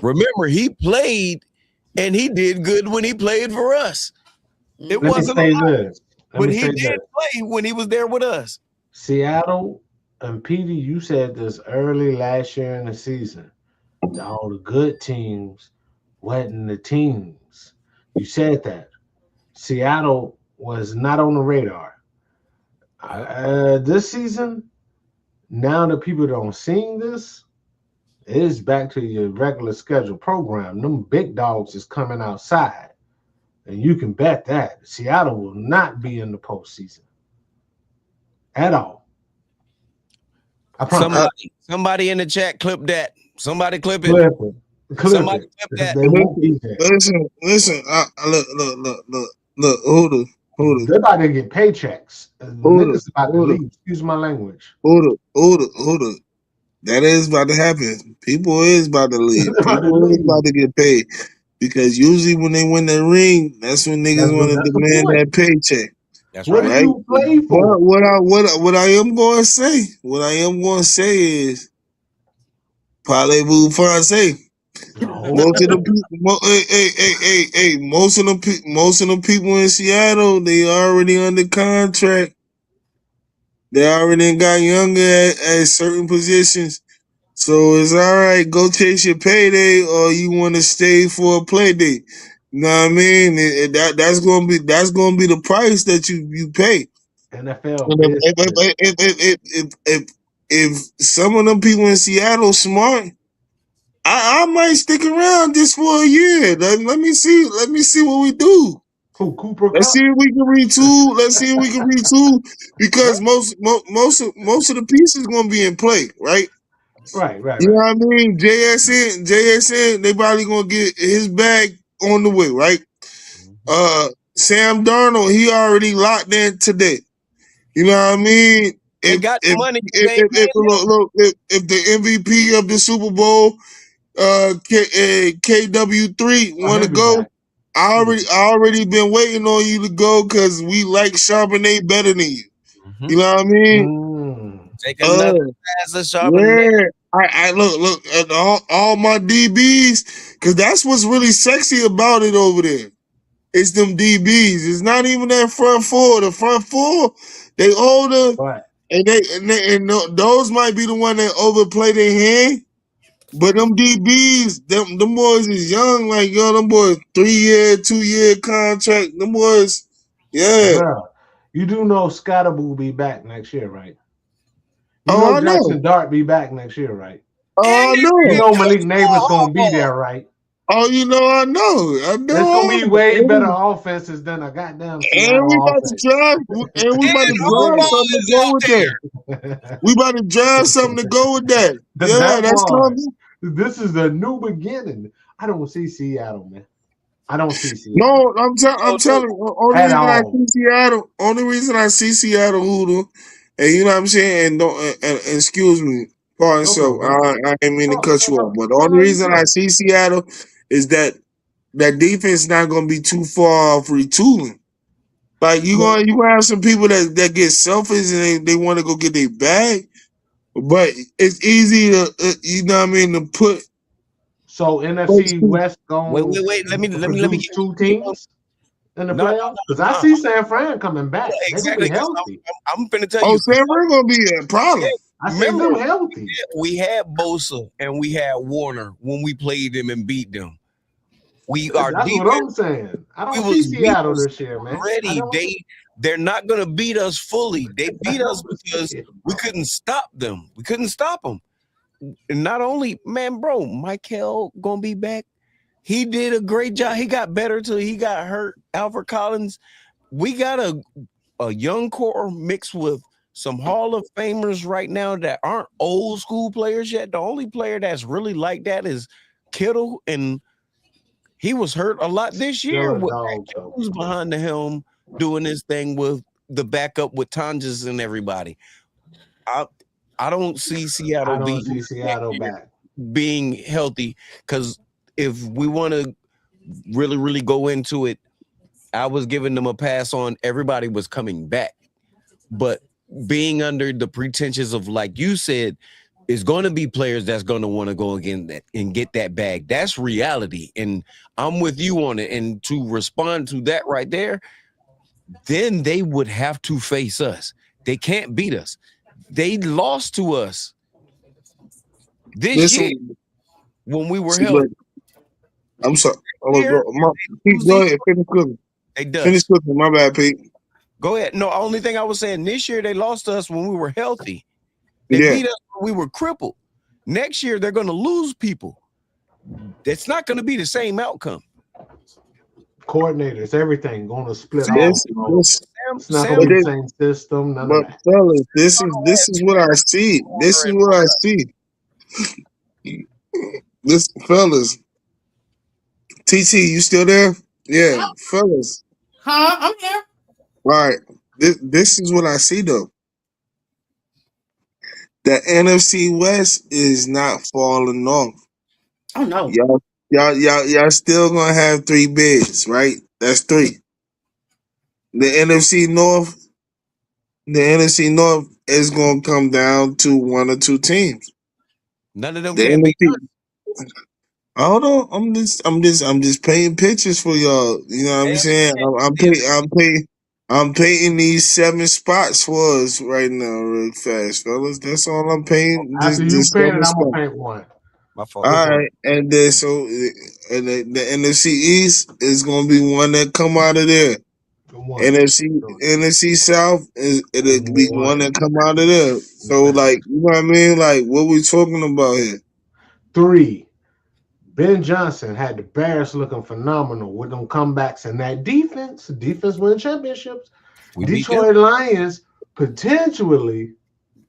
Remember, he played and he did good when he played for us. It wasn't a lot, but he did play when he was there with us. Seattle and PD, you said this early last year in the season. All the good teams wasn't the teams. You said that. Seattle was not on the radar. This season, now that people don't see this, it is back to your regular schedule program. Them big dogs is coming outside. And you can bet that Seattle will not be in the postseason at all. I promise. Somebody in the chat clip that. Somebody clip it. Somebody clip that. Listen. Look. Hold it. They're about to get paychecks. Niggas about to leave. Excuse my language. Hold it. That is about to happen. People is about to leave. People is about to get paid. Because usually when they win the ring, that's when niggas want to demand that paycheck. That's right. What do you play for? What I am going to say is parlez-vous français. Most of the people in Seattle, they already under contract. They already got younger at certain positions. So it's all right, go chase your payday or you want to stay for a play date. You know what I mean? That's gonna be the price that you pay. NFL. If some of them people in Seattle smart, I might stick around just for a year. Let me see what we do. Let's see if we can retool. Because most of the pieces gonna be in play, right? Right. You know what I mean? JSN, they probably gonna get his bag on the way, right? Sam Darnold, he already locked in today. You know what I mean? They got the money. They ain't paying him. If the MVP of the Super Bowl, KW3 want to go, I already been waiting on you to go because we like Charbonnet better than you. You know what I mean? Take another pass of Charbonnet. Yeah. I look at all my DBs because that's what's really sexy about it over there. It's them DBs. It's not even that front four. The front four, they older, Right. and those might be the one that overplay their hand. But them DBs, them boys is young. Like them boys 3-year, 2-year contract. Them boys, yeah. Bro, you do know Scotty will be back next year, right? You Oh, I know. Jackson Dart be back next year, right? Oh, I know. You know Malik Neighbors gonna be there, right? Oh, I know. It's gonna be way better offenses than a goddamn Seattle and we about offense. to drive, and we about to drive something to go with that. We about to drive something to go with that. Yeah, that's coming. This is a new beginning. I don't see Seattle, man. I don't see Seattle. No, I'm telling you. Only reason I see Seattle Hoodoo, and you know what I'm saying. And excuse me, pardon. So I didn't mean to cut you off, but the only reason I see Seattle is that defense not going to be too far off retooling. Like you gonna have some people that get selfish and they want to go get their bag, but it's easy to you know what I mean to put. So NFC West going. Wait. Let me get two teams in the playoffs because I see San Fran coming back. Exactly. I'm finna tell you. Oh, San Fran gonna be a problem. I see them healthy. We had Bosa and we had Warner when we played them and beat them. That's what I'm saying. I don't see Seattle this year, man. They're not gonna beat us fully. They beat us because we couldn't stop them. We couldn't stop them. And not only, Michael gonna be back. He did a great job. He got better till he got hurt. Alfred Collins. We got a young core mixed with some Hall of Famers right now that aren't old school players yet. The only player that's really like that is Kittle, and he was hurt a lot this year. Who's behind the helm doing this thing with the backup with Tonjes and everybody. I don't see Seattle being healthy because if we want to really, really go into it, I was giving them a pass on everybody was coming back. But being under the pretensions of, like you said, is going to be players that's going to want to go again and get that bag. That's reality. And I'm with you on it. And to respond to that right there, then they would have to face us. They can't beat us. They lost to us this year when we were held. I'm sorry. Pete, go ahead. Finish cooking. Finish cooking. My bad, Pete. Go ahead. No, only thing I was saying, this year they lost to us when we were healthy. They beat us when we were crippled. Next year they're going to lose people. It's not going to be the same outcome. Coordinators, everything going to split off. It's not going to be the same system. But fellas, this is what I see. This is what I see. This fellas, TT, you still there? Yeah, fellas. Huh? I'm here. All right. This is what I see though. The NFC West is not falling off. Oh no. Y'all still gonna have 3 bids, right? That's 3. The NFC North is gonna come down to 1 or 2 teams. None of them can be done. Hold on, I'm just painting pictures for y'all. You know what I'm saying? I'm painting these 7 spots for us right now, real fast, fellas. That's all I'm painting. After you paint it, I'm gonna paint one. My fault. All right, and then the NFC East is gonna be one that come out of there. NFC South it'll be one that come out of there. So like, you know what I mean? Like, what we talking about here? 3. Ben Johnson had the Bears looking phenomenal with them comebacks and that defense win championships. Detroit Lions potentially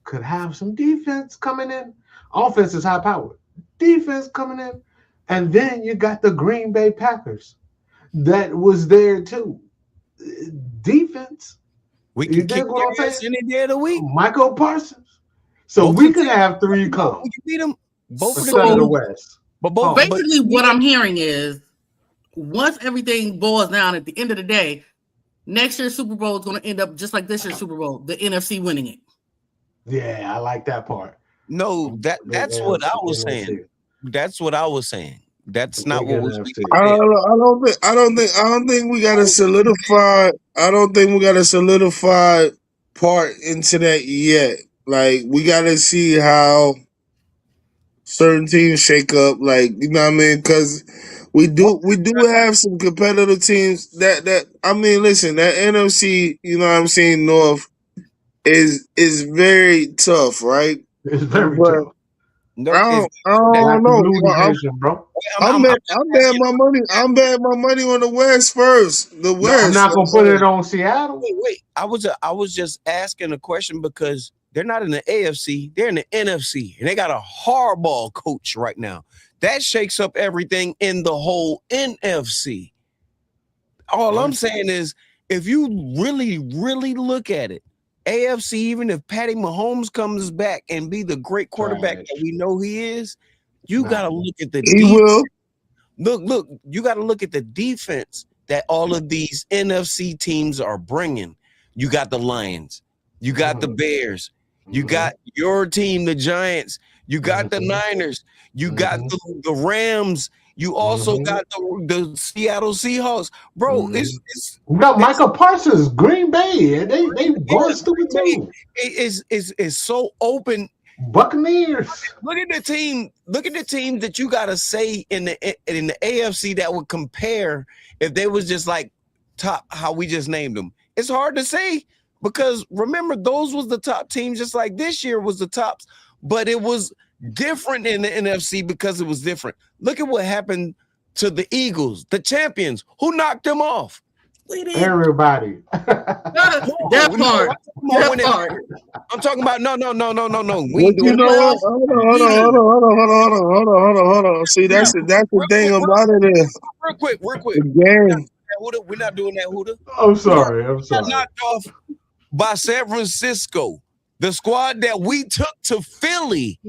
could have some defense coming in. Offense is high powered. Defense coming in. And then you got the Green Bay Packers. that was there too. Defense. We You can dig kick what I'm their ass saying? any day of the week. Michael Parsons. So Both we of could them have 3 we come can beat them. Both of instead of the them. West. But both. Oh. Basically, what I'm hearing is once everything boils down at the end of the day, next year's Super Bowl is going to end up just like this year's Super Bowl, the NFC winning it. Yeah, I like that part. No, that's what I was saying. That's what I was saying. That's not what was. I don't think we got to solidify. I don't think we got to solidify part into that yet. Like we got to see how certain teams shake up. Like you know what I mean? Because we do have some competitive teams that I mean. Listen, that NFC, you know what I'm saying, North is very tough, right? It's very tough. No, I don't know. Bro. I'm betting my money. I'm betting my money on the West first. The West. No, I'm not gonna put it on Seattle. Wait. I was just asking a question because they're not in the AFC. They're in the NFC, and they got a hardball coach right now. That shakes up everything in the whole NFC. All I'm saying is, if you really, really look at it, AFC, even if Patty Mahomes comes back and be the great quarterback that we know he is, you got to look at the defense. Look, you got to look at the defense that all of these NFC teams are bringing. You got the Lions, you got the Bears, you got your team, the Giants, you got the Niners, you got the Rams, you also got the Seattle Seahawks, bro. We got Michael Parsons, Green Bay. They going stupid too. It's so open. Buccaneers. Look at the team. Look at the team that you got to say in the AFC that would compare if they was just like top how we just named them. It's hard to say because remember those was the top teams, just like this year was the tops, but it was different in the NFC because it was different. Look at what happened to the Eagles, the champions. Who knocked them off? Everybody. That part. I'm talking about no. We you know what? Hold on. See, that's the thing about it is. Real quick. Again, we're not doing that, Huda. I'm sorry. Got knocked off by San Francisco, the squad that we took to Philly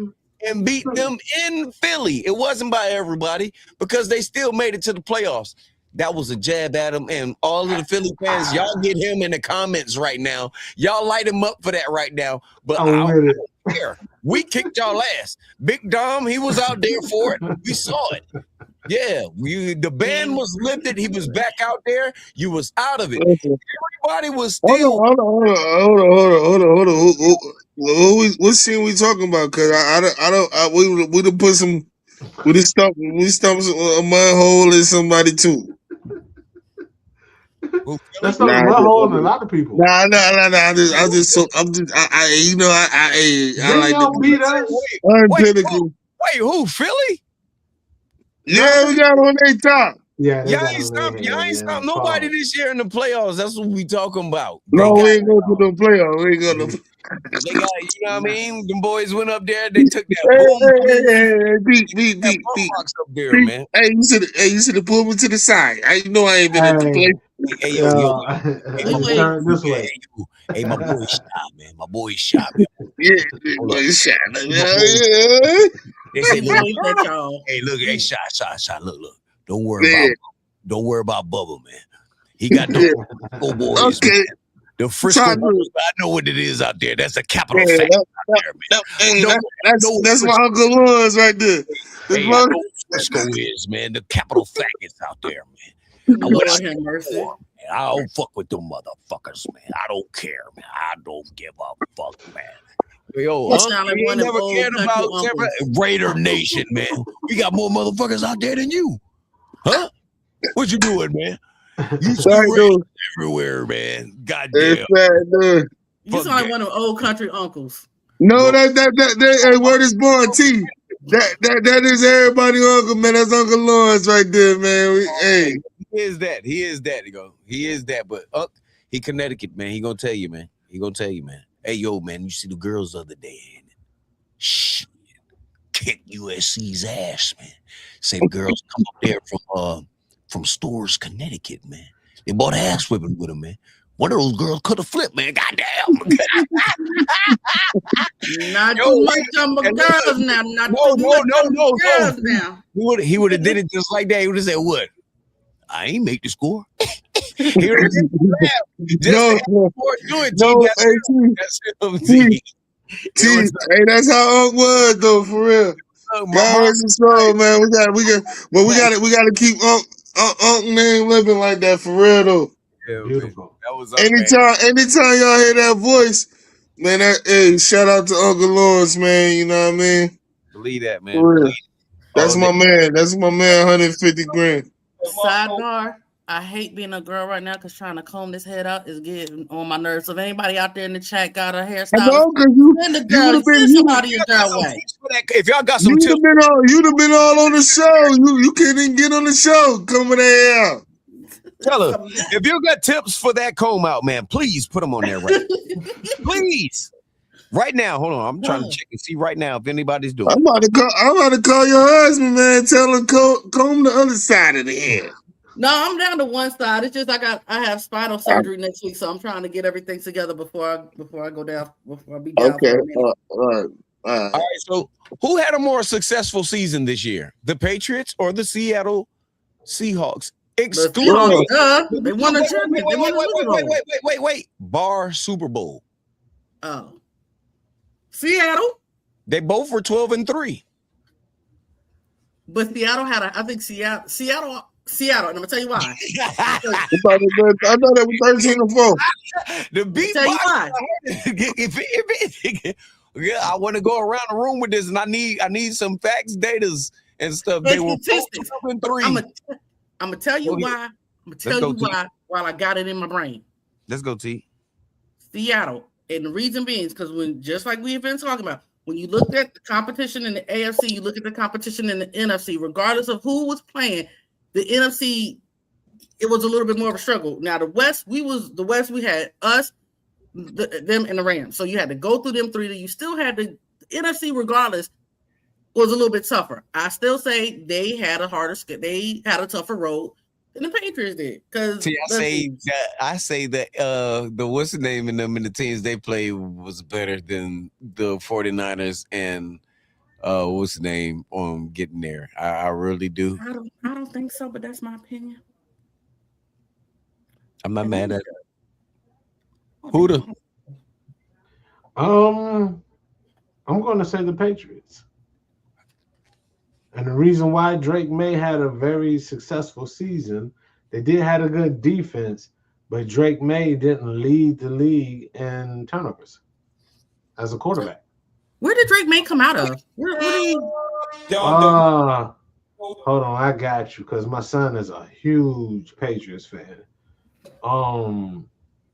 and beat them in Philly. It wasn't by everybody because they still made it to the playoffs. That was a jab at him, and all of the Philly fans, y'all get him in the comments right now. Y'all light him up for that right now. But I don't care. We kicked y'all ass. Big Dom, he was out there for it. We saw it. Yeah, the ban was lifted. He was back out there. You was out of it. Everybody was still. Hold on. What scene we talking about? Because we done put some. We stumped a mud hole in somebody too. That's not a mud hole in a lot of people. Nah. I like to beat us. Wait, who? Philly? Yeah, we got on their top. Yeah, y'all ain't stopped nobody this year in the playoffs. That's what we talking about. No, we ain't going to the playoffs. We ain't going to. They got, you know what I mean? Them boys went up there. They took that beat. Up there, man. Hey, you should have pulled me to the side. I know I ain't been at the place. Hey, yo. This way. Hey, my boy shot, man. My boy shot, man. Yeah, boy shot. They say, look, hey, shot. Look. Don't worry about Bubba, man. He got those boys. Okay. Man. The Frisco, I know what it is out there. That's a capital fact out there, man. That's my Uncle Lawrence right there. Hey, I know what Frisco is, man. The capital fact is out there, man. I don't fuck with them motherfuckers, man. I don't care, man. I don't give a fuck, man. Yo, you never cared about Raider Nation, man. We got more motherfuckers out there than you. Huh? What you doing, man? You everywhere, man. Goddamn. You sound like one of them old country uncles. No, that word is born T. That is everybody uncle, man. That's Uncle Lawrence right there, man. Hey. He is that. He is that. But he Connecticut, man. He gonna tell you, man. Hey, yo, man, you see the girls the other day. Shit. Kick USC's ass, man. Say the girls come up there from Storrs, Connecticut, man. They bought ass whipping with him, man. One of those girls could have flipped, man. Goddamn. Not too much on my girls now. No. Girls now. He would have did it just like that. He would have said, "What? I ain't make the score." He would have hey, that's how Unc was though, for real. God rest his soul, man. We gotta keep Unc name living like that for real though. Yeah, beautiful. That was anytime y'all hear that voice, man. Hey, shout out to Uncle Lawrence, man. You know what I mean? Believe that, man. For real. That's my man. That's my man. 150 grand. Sidebar. I hate being a girl right now because trying to comb this head out is getting on my nerves. So if anybody out there in the chat got a hairstyle, send the girl, send somebody a girl way. If y'all got some tips, you'd have been all on the show. You couldn't even get on the show. Coming there. Tell her, if you got tips for that comb out, man, please put them on there right now. Please. Right now, hold on. I'm trying to check and see right now if anybody's doing it. I'm about to call your husband, man. Tell him comb the other side of the head. No, I'm down to one side. It's just I have spinal surgery next week, so I'm trying to get everything together before I go down. Before I be down. Okay. All right. So, who had a more successful season this year, the Patriots or the Seattle Seahawks? Excluding they won a championship. Wait. Bar Super Bowl. Oh, Seattle. They both were 12-3. But Seattle had I think Seattle, and I'm gonna tell you why. I thought that was 13-4. The beat. Tell you why. I want to go around the room with this, and I need some facts, datas, and stuff. They were 12-3. I'm gonna tell you why. I'm gonna tell you why while I got it in my brain. Let's go, T. Seattle, and the reason being is because just like we've been talking about, when you looked at the competition in the AFC, you look at the competition in the NFC, regardless of who was playing, the NFC, it was a little bit more of a struggle. Now the West, we had us, them, and the Rams. So you had to go through them three. You still had the NFC, regardless, was a little bit tougher. I still say they had a tougher road than the Patriots did. Because I say that the what's the name in them in the teams they played was better than the 49ers and what's the name on getting there. I really do. I don't think so, but that's my opinion. I'm not mad at it. Huda. I'm going to say the Patriots. And the reason why Drake May had a very successful season, they did have a good defense, but Drake May didn't lead the league in turnovers as a quarterback. Where did Drake May come out of? Hold on, I got you, because my son is a huge Patriots fan.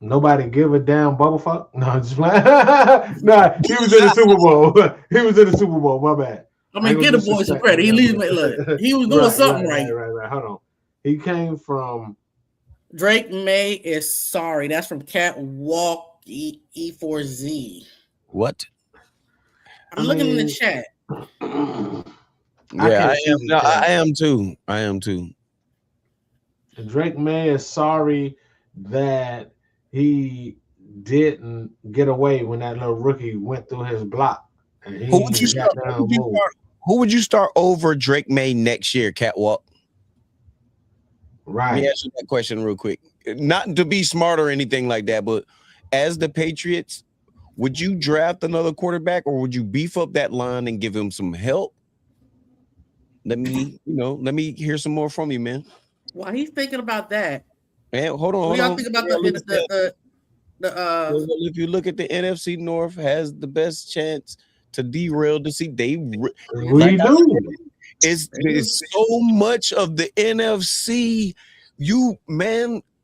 Nobody give a damn bubble fuck? No, I'm just playing. Nah, he was in the Super Bowl. He was in the Super Bowl, my bad. I mean, get a boy some credit. He was doing something right. Right. Hold on. He came from Drake May is sorry. That's from Catwalk E4Z. What? I'm looking in the chat. Yeah, I am too. Drake May is sorry that he didn't get away when that little rookie went through his block. Who would you start over Drake May next year, Catwalk? Right. Let me ask you that question real quick. Not to be smart or anything like that, but as the Patriots, would you draft another quarterback or would you beef up that line and give him some help? Let me hear some more from you, man. While he's thinking about that, man, hold on. Y'all think about if you look at the NFC North, has the best chance to derail the season. It's so much of the NFC.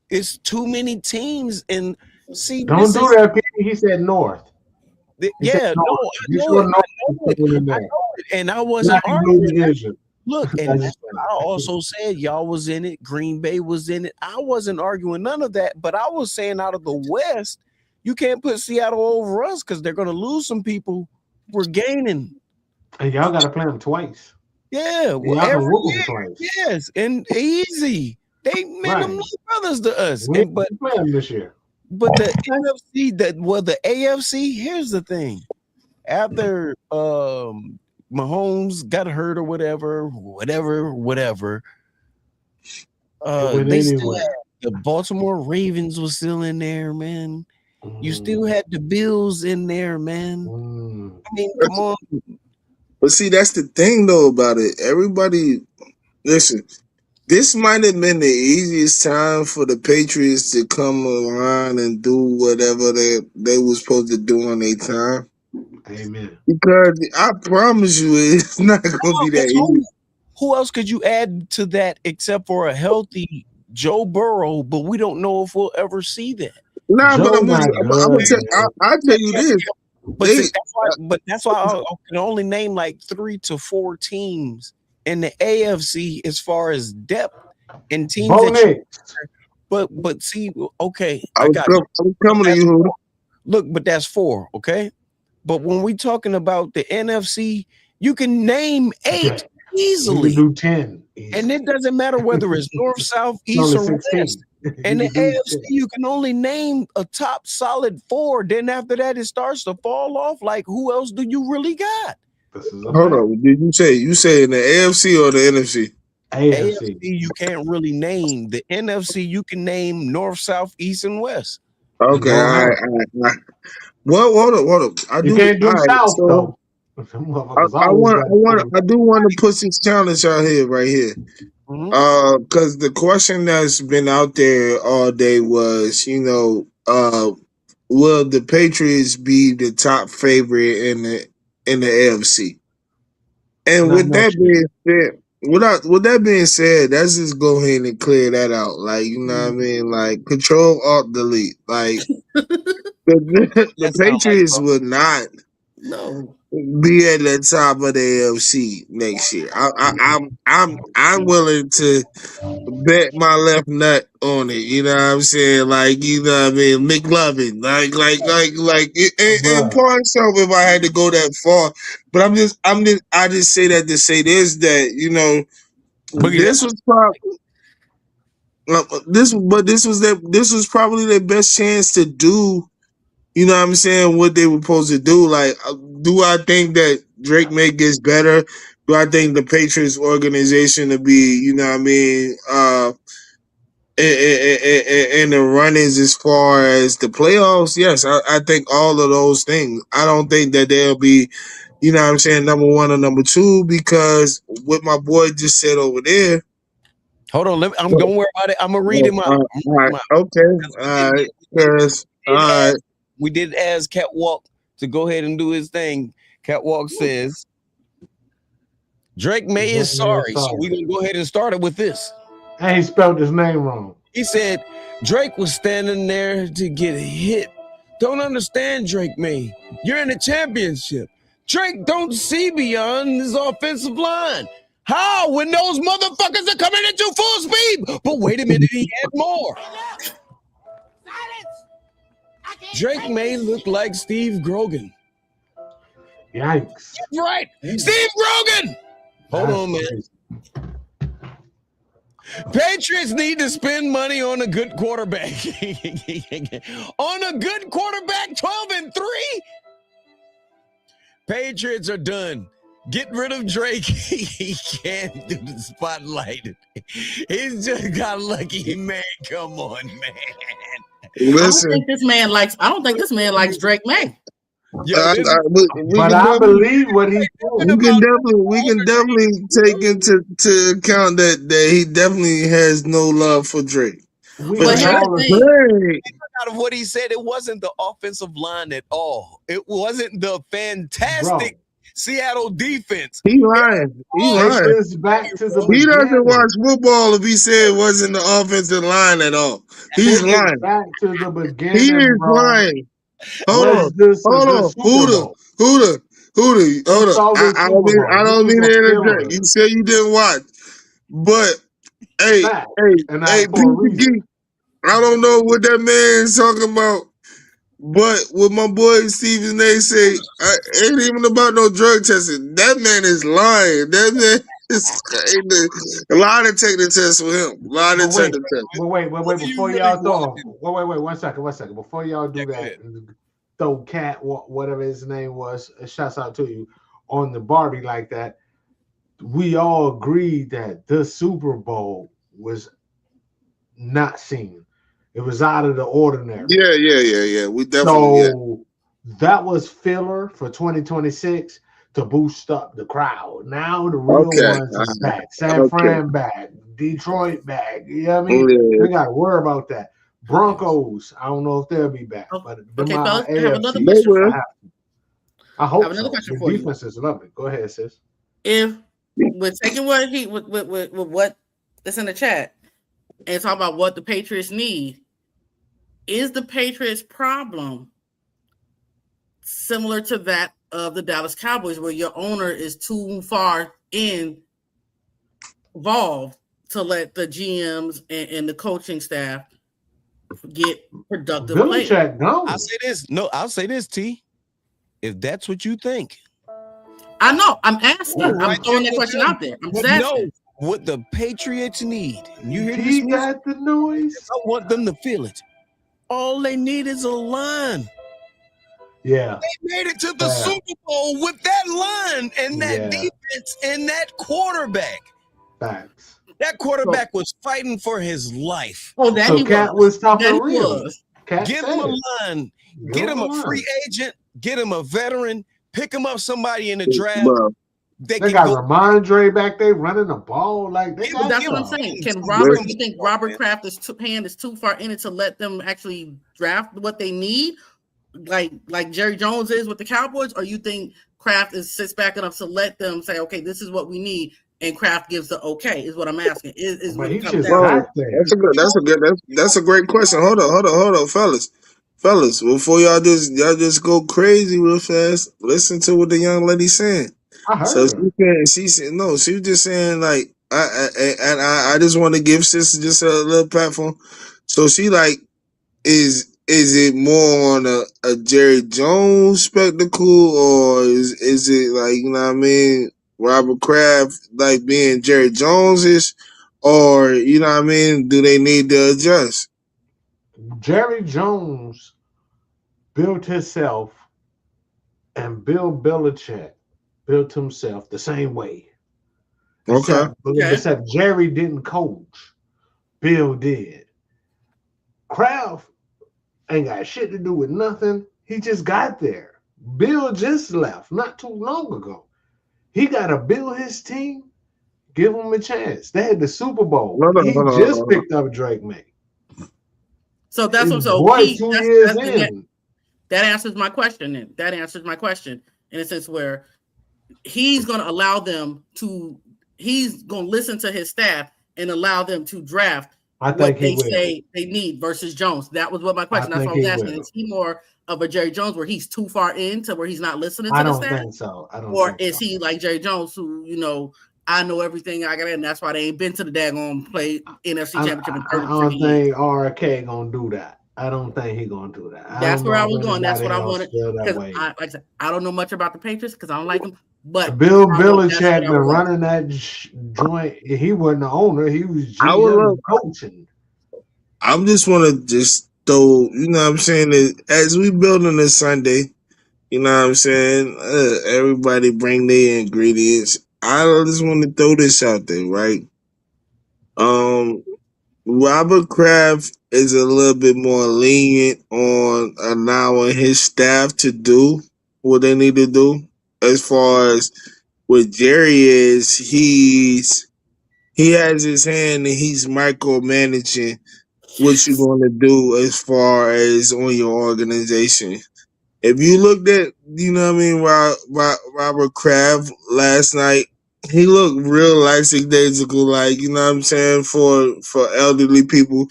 It's too many teams. And see, don't do that, Pete. He said North. I know it. And I wasn't arguing. Look, and I also said y'all was in it. Green Bay was in it. I wasn't arguing none of that, but I was saying out of the West, you can't put Seattle over us because they're going to lose some people. We're gaining. And y'all got to play them twice. Yeah. Well, every year, twice. Yes, and easy. They man, them like brothers to us. We But play them this year. But the NFC, the AFC. Here's the thing: after Mahomes got hurt or whatever, they still had the Baltimore Ravens was still in there, man. You still had the Bills in there, man. I mean, come on. But see, that's the thing though about it. Everybody, listen. This might have been the easiest time for the Patriots to come around and do whatever they were supposed to do on their time. Amen. Because I promise you, it's not going to be that easy. Who else could you add to that except for a healthy Joe Burrow? But we don't know if we'll ever see that. Nah, but I'll tell you this. But that's why I can only name like 3 to 4 teams in the AFC as far as depth and teams. But see, okay, I'm coming to you. Look, but that's 4, okay. But when we talking about the NFC, you can name 8 easily. You can do 10, and it doesn't matter whether it's north, south, east, or west. And the AFC, you can only name a top solid 4. Then after that, it starts to fall off. Like, who else do you really got? Hold on. Did you say in the AFC or the NFC? AFC, you can't really name. The NFC, you can name north, south, east, and west. Okay, all right. Well, hold up. You can't do south though. I do want to put this challenge out here, right here. Because the question that's been out there all day was, will the Patriots be the top favorite in the AFC? And with that being said, let's just go ahead and clear that out. Like, you know what I mean? Like, Control Alt Delete. Like, the Patriots would not be at the top of the AFC next year. I'm willing to bet my left nut on it. You know what I'm saying? Like, you know what I mean? McLovin. Like in parts of if I had to go that far. But I just say that to say this, that, this was probably this was probably their best chance to do, you know what I'm saying, what they were supposed to do. Like, do I think that Drake May gets better? Do I think the Patriots organization to be, you know what I mean, in the runnings as far as the playoffs? Yes, I think all of those things. I don't think that they'll be, you know what I'm saying, number 1 or number 2, because what my boy just said over there. Hold on, don't worry about it. I'm gonna read him out. Okay. All right. We did ask Catwalk to go ahead and do his thing. Catwalk says Drake May is sorry. So we're gonna go ahead and start it with this. And he spelled his name wrong. He said Drake was standing there to get hit. Don't understand, Drake May. You're in a championship. Drake don't see beyond his offensive line. How? When those motherfuckers are coming at you full speed. But wait a minute, he had more. Drake May look like Steve Grogan. Yikes. That's right. Steve Grogan. Hold on, man. Patriots need to spend money on a good quarterback. On a good quarterback, 12-3. Patriots are done. Get rid of Drake. He can't do the spotlight. He's just got lucky, man. Come on, man. Listen. I don't think this man likes Drake May. But I believe what he's doing. We can definitely take into account that he definitely has no love for Drake. Out of what he said, it wasn't the offensive line at all. It wasn't the fantastic Seattle defense. He lying. He doesn't watch football if he said it wasn't the offensive line at all. He's lying. Back to the beginning. He is lying. Hold on. Huda. I don't mean to interject. You said you didn't watch. But hey, PG, I don't know what that man is talking about. But what my boy Stephen A say, ain't even about no drug testing. That man is lying. That man It's crazy. A lot of take the test with him. A lot of take the test. But wait. What are you Before really y'all watching? throw, wait. 1 second. Before y'all do Yeah, go that, ahead. throw Cat, whatever his name was, shouts out to you on the Barbie like that. We all agreed that the Super Bowl was not seen. It was out of the ordinary. Yeah. We definitely, So that was filler for 2026 to boost up the crowd. Now the real Okay. ones is back. San Okay. Fran back. Detroit back. You know what I Oh, mean? yeah. We got to worry about that. Broncos, I don't know if they'll be back, Oh, but okay, my fellas, I have another AFC, They question for will. you. I I hope have another so. question The for you. defense is lovely. Go ahead, sis. If we're taking what he with what that's in the chat and talk about what the Patriots need, is the Patriots' problem similar to that of the Dallas Cowboys, where your owner is too far involved to let the GMs and the coaching staff get productive players? Belichick gone. I'll say this. No, I'll say this, T. If that's what you think, I know. I'm asking. Ooh. I'm throwing that question out there. I'm just but no, asking. what the Patriots need, and you hear this He music, got the noise. I want them to feel it. All they need is a line. Yeah. They made it to the Yeah. Super Bowl with that line and that Yeah. defense and that quarterback. Facts. That quarterback was fighting for his life. Oh, that So he Cat was. was talking That he real. was. Cat Get said him a it. line. Give Get him him a a free line. agent. Get him a veteran. Pick him up somebody in the draft. Bro. They can got go. Ramondre back there running the ball. Like they Yeah, But got that's what I'm stuff. saying. Can Listen. Robert? You Listen. think Robert Kraft is hand is too far in it to let them actually draft what they need, like Jerry Jones is with the Cowboys, or you think Kraft sits back enough to let them say, okay, this is what we need, and Kraft gives the okay? Is what I'm asking. Is But what he it comes just down to. got there. That's a great question. Hold on, fellas. Before y'all just go crazy real fast. Listen to what the young lady's saying. I So heard her. she said no. She was just saying like I just want to give sis just a little platform. So she like is it more on a Jerry Jones spectacle or is it like you know what I mean Robert Kraft like being Jerry Jones-ish or you know what I mean do they need to adjust? Jerry Jones built himself, and Bill Belichick built himself the same way. Okay. Except Jerry didn't coach. Bill did. Kraft ain't got shit to do with nothing. He just got there. Bill just left not too long ago. He got to build his team, give him a chance. They had the Super Bowl. He just picked up Drake May. So that's what. So Boy, 2 years in. That answers my question. Then that answers my question in a sense where he's going to allow them to. He's going to listen to his staff and allow them to draft what they say they need versus Jones. That was what my question. That's what I was asking. Is he more of a Jerry Jones where he's too far in to where he's not listening to the staff? I don't think so. Or is he like Jerry Jones who, I know everything I got, and that's why they ain't been to the daggone play NFC Championship in 30 I don't think RK gonna do that. I don't think he gonna do that. That's where I was going. That's what I wanted. Because like I said, I don't know much about the Patriots because I don't like them. But Bill Belichick been running that joint. He wasn't the owner. He was GM coaching. I just want to just throw, you know what I'm saying, as we building this Sunday, you know what I'm saying, everybody bring their ingredients. I just want to throw this out there, right? Robert Kraft is a little bit more lenient on allowing his staff to do what they need to do. As far as what Jerry is, he has his hand and he's micromanaging what you're going to do as far as on your organization. If you looked at, you know what I mean, Robert Kraft last night, he looked real lackadaisical, like, you know what I'm saying, for elderly people.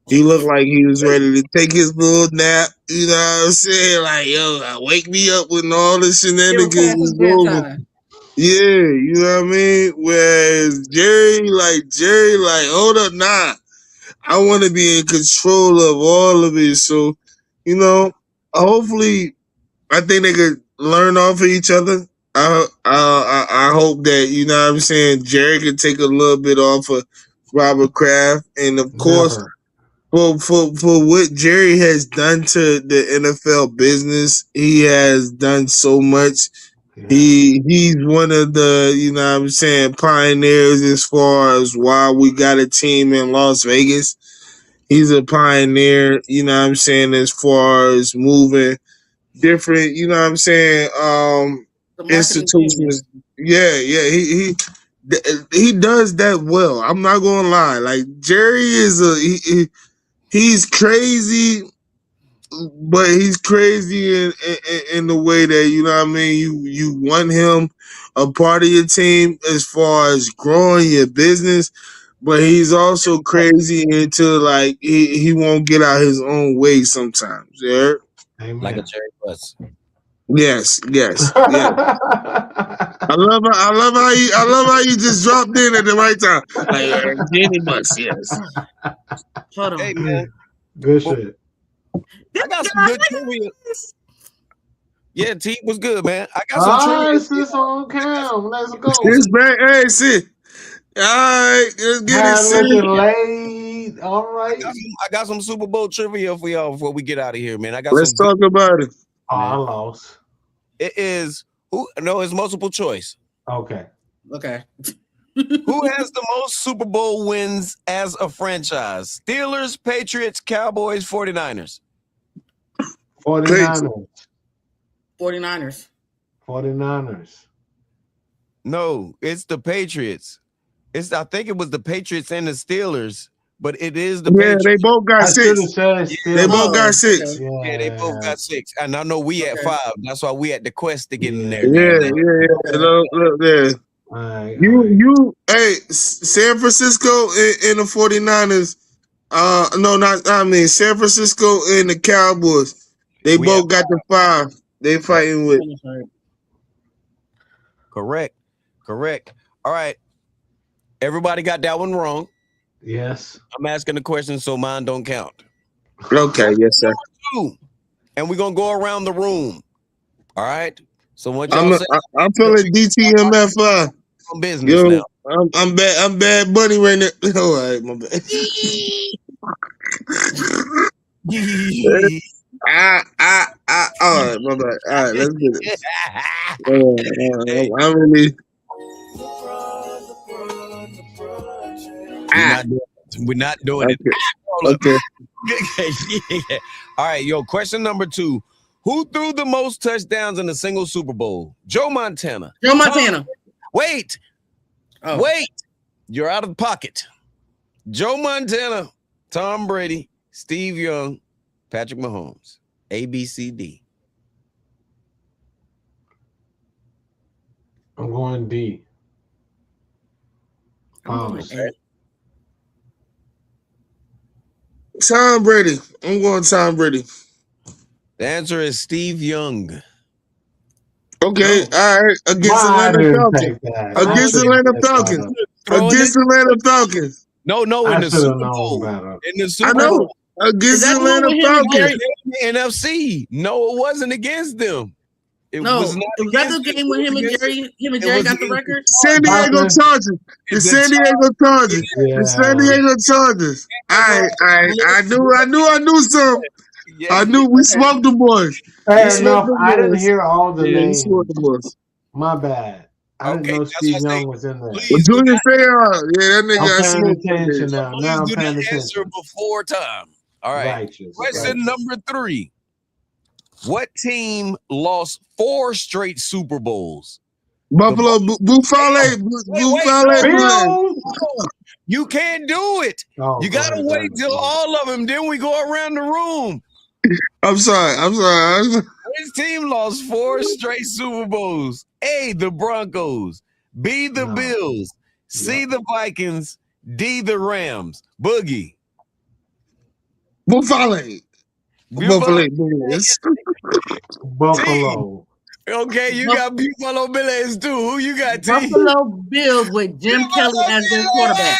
He looked like he was ready to take his little nap, you know what I'm saying? Like, yo, wake me up when all the shenanigans is over. Yeah, you know what I mean? Whereas Jerry, hold up, nah. I want to be in control of all of it. So, hopefully, I think they could learn off of each other. I hope that, you know what I'm saying, Jerry can take a little bit off of Robert Kraft, and of course, Never. for what Jerry has done to the NFL business, he has done so much. Yeah. He's one of the, you know what I'm saying, pioneers as far as why we got a team in Las Vegas. He's a pioneer, you know what I'm saying, as far as moving different, you know what I'm saying, The marketing institutions. genius. Yeah, he does that well. I'm not gonna lie. Like Jerry is he's crazy, but he's crazy in the way that, you know what I mean, you want him a part of your team as far as growing your business, but he's also crazy into like he won't get out his own way sometimes. Yeah. Amen. Like a cherry bus. Yes. I love how you just dropped in at the right time. Like Jenny Bus, yes. Hold on. Hey man, Good Well, shit. I got some good trivia. Yeah, T was good, man. I got some All trivia. right, sis on cam. Let's go. Sis back, hey, sis. All right, let's get it, Hand sis. looking laid. All right. I got some Super Bowl trivia for y'all before we get out of here, man. I got Let's some. talk about it. Oh, I Man. lost. It is who? No, it's multiple choice. Okay. Okay. Who has the most Super Bowl wins as a franchise? Steelers, Patriots, Cowboys, 49ers. 49ers. 49ers. 49ers. No, it's the Patriots. I think it was the Patriots and the Steelers, but it is the Yeah, Patriots. they both got I should six. have said They Steelers. both got six. Okay. Yeah, they both got 6. And I know we at Okay. 5. That's why we at the quest to get in there. Yeah. man. Look there. All right. You, hey, San Francisco and the 49ers. San Francisco and the Cowboys. They We both have got the 5. They fighting with. Correct. All right. Everybody got that one wrong. Yes. I'm asking the question, so mine don't count. Okay, yes, sir. 2, and we're gonna go around the room. All right. So what y'all say? I'm feeling DTMF. On business Yo, now. I'm bad bunny right now. All right, my bad. All right, my bad. All right, let's get it. I'm really. We're not doing it. Okay. Yeah. All right, yo. Question number 2: Who threw the most touchdowns in a single Super Bowl? Joe Montana. Joe Montana. Wait. Oh. Wait. You're out of the pocket. Joe Montana, Tom Brady, Steve Young, Patrick Mahomes. A, B, C, D. I'm going D. I'm going A. Tom Brady. I'm going Tom Brady. The answer is Steve Young. Okay, Oh. all right. Against Why I Atlanta didn't Falcons. take that? Against I Atlanta should've guessed Falcons. better. Against Atlanta Falcons. No, I in the should have Super known Bowl. better. In the I Super know. Bowl. Against that the one Atlanta with him and Falcons. Jerry? NFC. No, it wasn't against them. It No, was not was that the against game when him and against- Jerry? Him and it Jerry was got the against record. San Diego Falcons. Chargers. The The San Diego Chargers. The San Yeah. Diego Chargers. I knew some. Yeah. I knew we smoked the boys. Fair enough. I didn't hear all the Yeah, we names. smoked the boys. My bad. I didn't Okay, know that's Steve what I say. Young was in there. But Please do Junior not, Fair, yeah, that nigga I'm got paying smoked. attention now. please Now I'm do paying not answer attention. before time. All right. Righteous. Question righteous. number 3. What team lost 4 straight Super Bowls? Buffalo, Buffalo. Bills. You can't do it. Oh, You gotta go ahead, wait till go ahead. all of them. Then we go around the room. I'm sorry. Which team lost 4 straight Super Bowls? A, the Broncos. B, the No. Bills. C, the Vikings. D, the Rams. Boogie. Buffalo. Yes. Buffalo. Okay, you got Buffalo Bills too. Who you got, T? Buffalo Bills with Jim Kelly as their quarterback.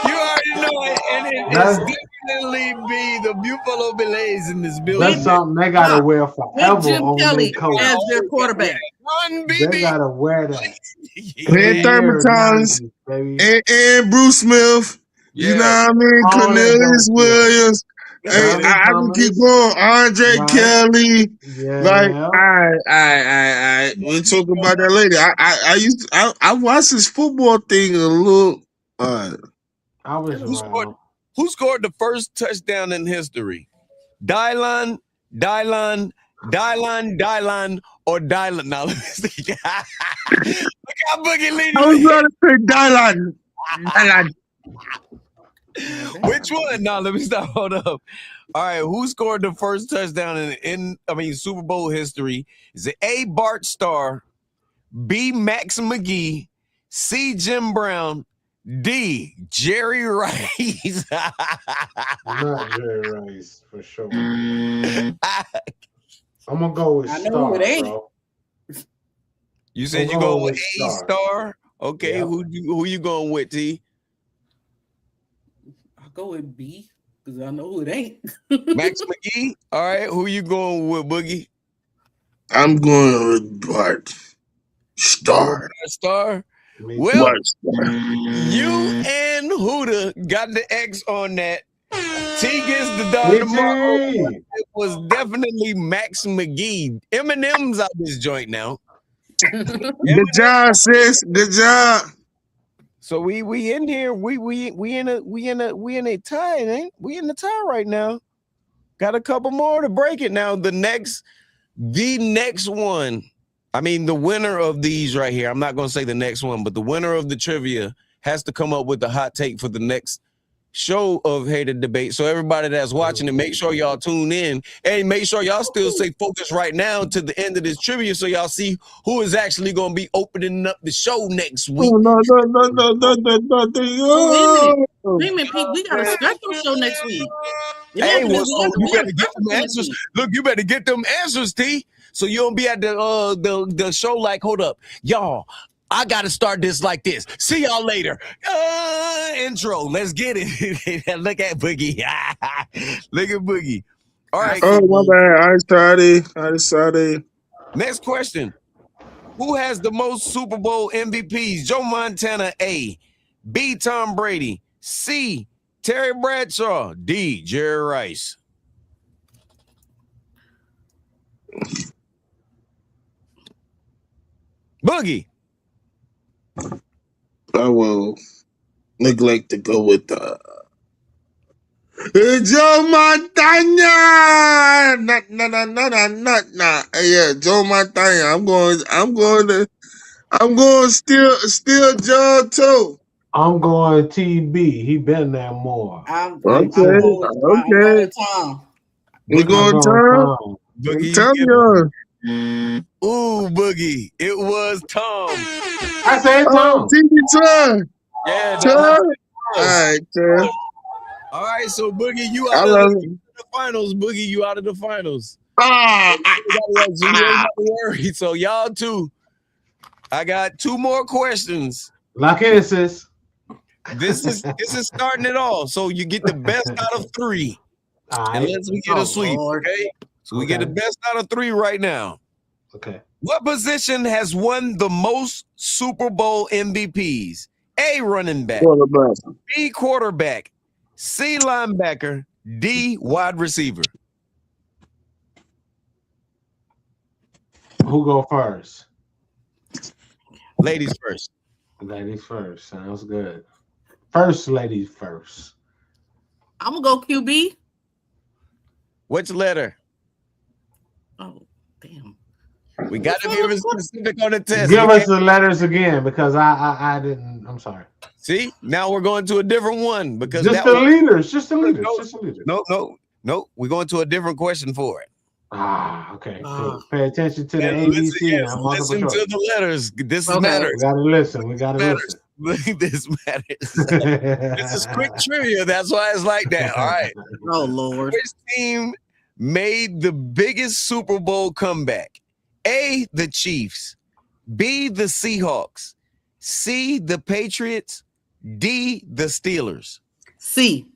You already know it, and it's That's- definitely definitely be the Buffalo Bills in this building. That's something they gotta wear forever Jim on Kelly their coat. as their quarterback. Run, They BB. gotta wear that. Playing Thermotons Baby. and Bruce Smith. You know Yeah. what I mean? All of them Cornelius don't, yeah. Williams. Hey, Melvin I can keep Thomas. going. Andre Right. Kelly. Like, Yeah. all right. We'll talk about that later. I watched this football thing a little. I was around. Who scored the first touchdown in history? Dylan, or Dylan? Now, let me see. Look how Boogie leading. I was going to say Dylan. Which one? No, let me stop. Hold up. All right, who scored the first touchdown in Super Bowl history? Is it A. Bart Starr, B. Max McGee, C. Jim Brown, D. Jerry Rice? Not Jerry Rice for sure. I'm gonna go with Star, bro. You said you going with A. Star? Okay, yep. Who you going with, T? I'll go with B because I know who it ain't. Max McGee. All right, who you going with, Boogie? I'm going with Bart Starr. Star. Well, you and Huda got the X on that. T gets the dog tomorrow. It was definitely Max McGee. Eminem's out this joint now. Good job, sis. Good job. So we in here. We in a tie, ain't we? In the tie right now. Got a couple more to break it now. The next one. I mean, the winner of these right here. I'm not going to say the next one, but the winner of the trivia has to come up with the hot take for the next show of Hated Debate. So everybody that's watching it, make sure y'all tune in and make sure y'all still stay focused right now to the end of this trivia so y'all see who is actually going to be opening up the show next week. No. Wait a minute, Pete. We got a special show next week. Hey, well, so you better get them answers. Look, you better get them answers, T. So you don't be at the show like, hold up, y'all. I gotta start this like this. See y'all later. Intro. Let's get it. Look at Boogie. Look at Boogie. All right. Oh, my bad. I decided. Next question. Who has the most Super Bowl MVPs? Joe Montana, A. B. Tom Brady. C. Terry Bradshaw. D. Jerry Rice. Boogie. I will neglect to go with Joe Montana. Nah. Yeah, Joe Montana. I'm going still Joe too. I'm going TB. He been there more. I'm going Tom. You going Tom? Boogie. Tell me. Ooh, Boogie. It was Tom. I said Tom. TV Tom. Yeah, Tom. All right, Tom. All right, so Boogie, you out of the finals. Boogie, you out of the finals. You ain't got to worry. So y'all too. I got two more questions. Lock in, sis. This is starting it all. So you get the best out of three. Unless we get a sweep. Okay. So we get the best out of three right now. Okay. What position has won the most Super Bowl MVPs? A, running back. B, quarterback. C, linebacker. D, wide receiver. Who go first? Ladies first. Ladies first. Sounds good. First, ladies first. I'm gonna go QB. Which letter? Oh, damn. We got to be specific on the test. Give us the letters again because I didn't. I'm sorry. See, now we're going to a different one because just the leaders. No. We're going to a different question for it. Okay. Pay attention to the ABC. Listen to the letters. This matters. We gotta listen. This matters. This is quick trivia. That's why it's like that. All right. Oh Lord. Which team made the biggest Super Bowl comeback? A, the Chiefs. B, the Seahawks. C, the Patriots. D, the Steelers. C.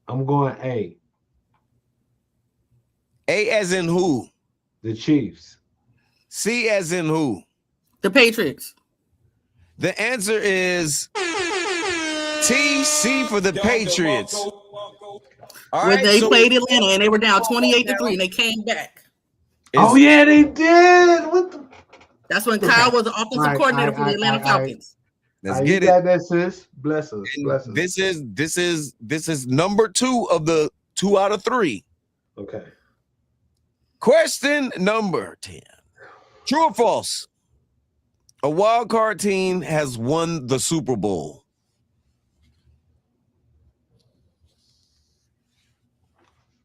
I'm going A. A as in who? The Chiefs. C as in who? The Patriots. The answer is T. C for the Patriots. All When right, they so played Atlanta and they were down 28-3 and they came back. Oh yeah, they did. What the? That's when Kyle was the offensive coordinator for the Atlanta Falcons. Let's you get it. got that, sis. Bless us. And Bless us. This is number 2 of the 2 out of 3. Okay. Question number 10. True or false? A wild card team has won the Super Bowl.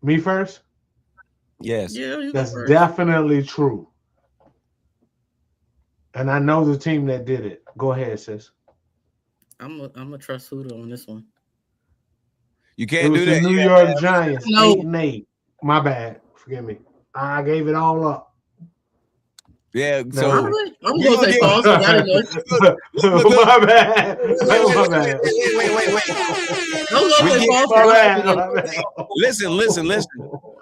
Me first? Yes. Yeah, you That's go first. definitely true. And I know the team that did it. Go ahead, sis. I'm gonna trust Huda on this one. You It can't was do the that. New You York Giants, No. 8-8. My bad. Forgive me. I gave it all up. Yeah, No. so I'm we gonna gonna say get- false. 'Cause I didn't know. My bad. My bad. wait. I'm gonna We say get- false. My 'cause I bad. didn't My know. bad. Listen.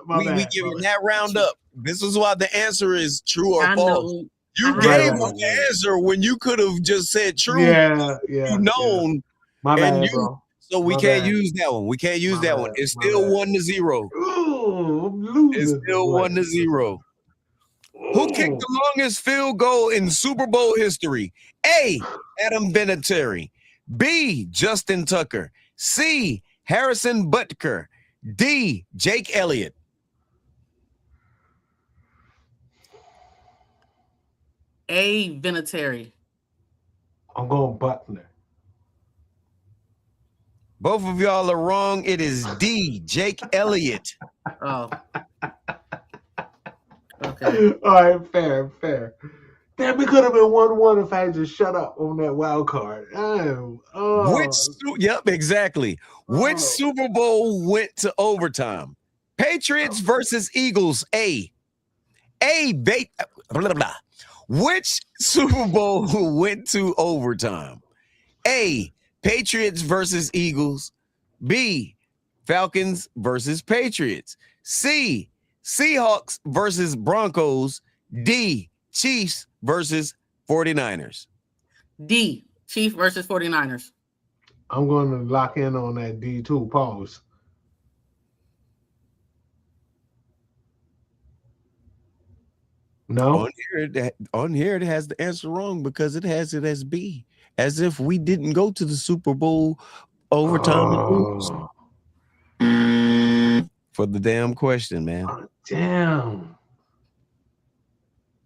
My We bad. giving My that round up. This is why the answer is true or I false. know. You Right, gave right, us the right. answer when you could have just said true. Yeah. You known, My and bad, you- bro. so we My can't bad. use that one. We can't use My that bad, one. It's my still bad. 1-0. Ooh, I'm losing. It's still boy. 1-0. Who kicked the longest field goal in Super Bowl history? A. Adam Vinatieri. B. Justin Tucker. C. Harrison Butker. D. Jake Elliott. A Vinatieri. I'm going Butler. Both of y'all are wrong. It is D. Jake Elliott. Oh. Okay. All right, fair. Damn, it could have been 1-1 if I had just shut up on that wild card. Yep, exactly. Which Oh. Super Bowl went to overtime? Patriots versus Eagles. Which Super Bowl went to overtime? A. Patriots versus Eagles. B. Falcons versus Patriots. C. Seahawks versus Broncos. D. Chiefs versus 49ers. D. Chiefs versus 49ers. I'm going to lock in on that D2. Pause. No? On here it has the answer wrong because it has it as B, as if we didn't go to the Super Bowl overtime and lose. For the damn question, man. Damn.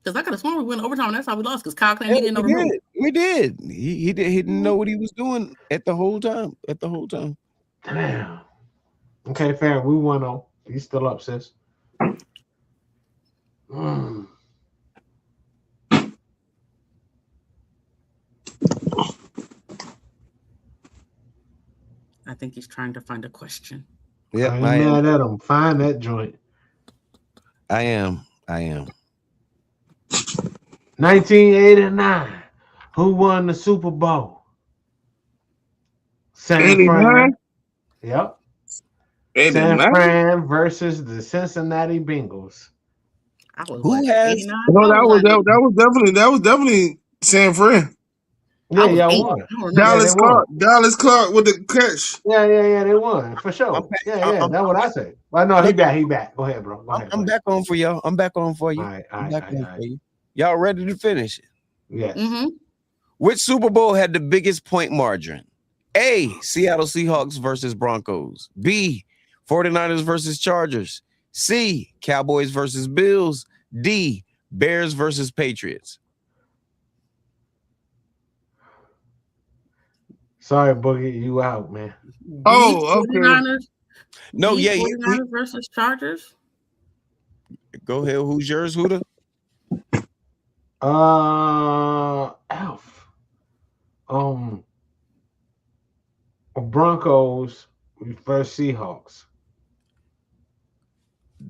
Because I could have sworn we went overtime. And that's how we lost. Because Kyle claimed he didn't know the rule. We did. He didn't know what he was doing at the whole time. Damn. Okay, fair. We 1-0. You still up, sis. I think he's trying to find a question. Yeah, I ain't mad at him. Find that joint. I am. 1989. Who won the Super Bowl? San 89? Fran. Yep. 89? San Fran versus the Cincinnati Bengals. I was Who has- 89? No, I that was definitely San Fran. Yeah, was y'all 8. won. I don't remember. Dallas they won. Clark with the catch. Yeah, they won for sure. I'm back. Yeah, that's what I say. Well, no, he back. Go ahead, bro. Go ahead. I'm back on for y'all. I'm back on for you. All right. I'm back on for you. Y'all ready to finish it? Yes. Mm-hmm. Which Super Bowl had the biggest point margin? A. Seattle Seahawks versus Broncos. B. 49ers versus Chargers. C. Cowboys versus Bills. D. Bears versus Patriots. Sorry, Boogie, you out, man. Oh, okay. 49ers, No, D, yeah. 49ers versus Chargers. Go ahead. Who's yours, Huda? Alf. Broncos versus Seahawks.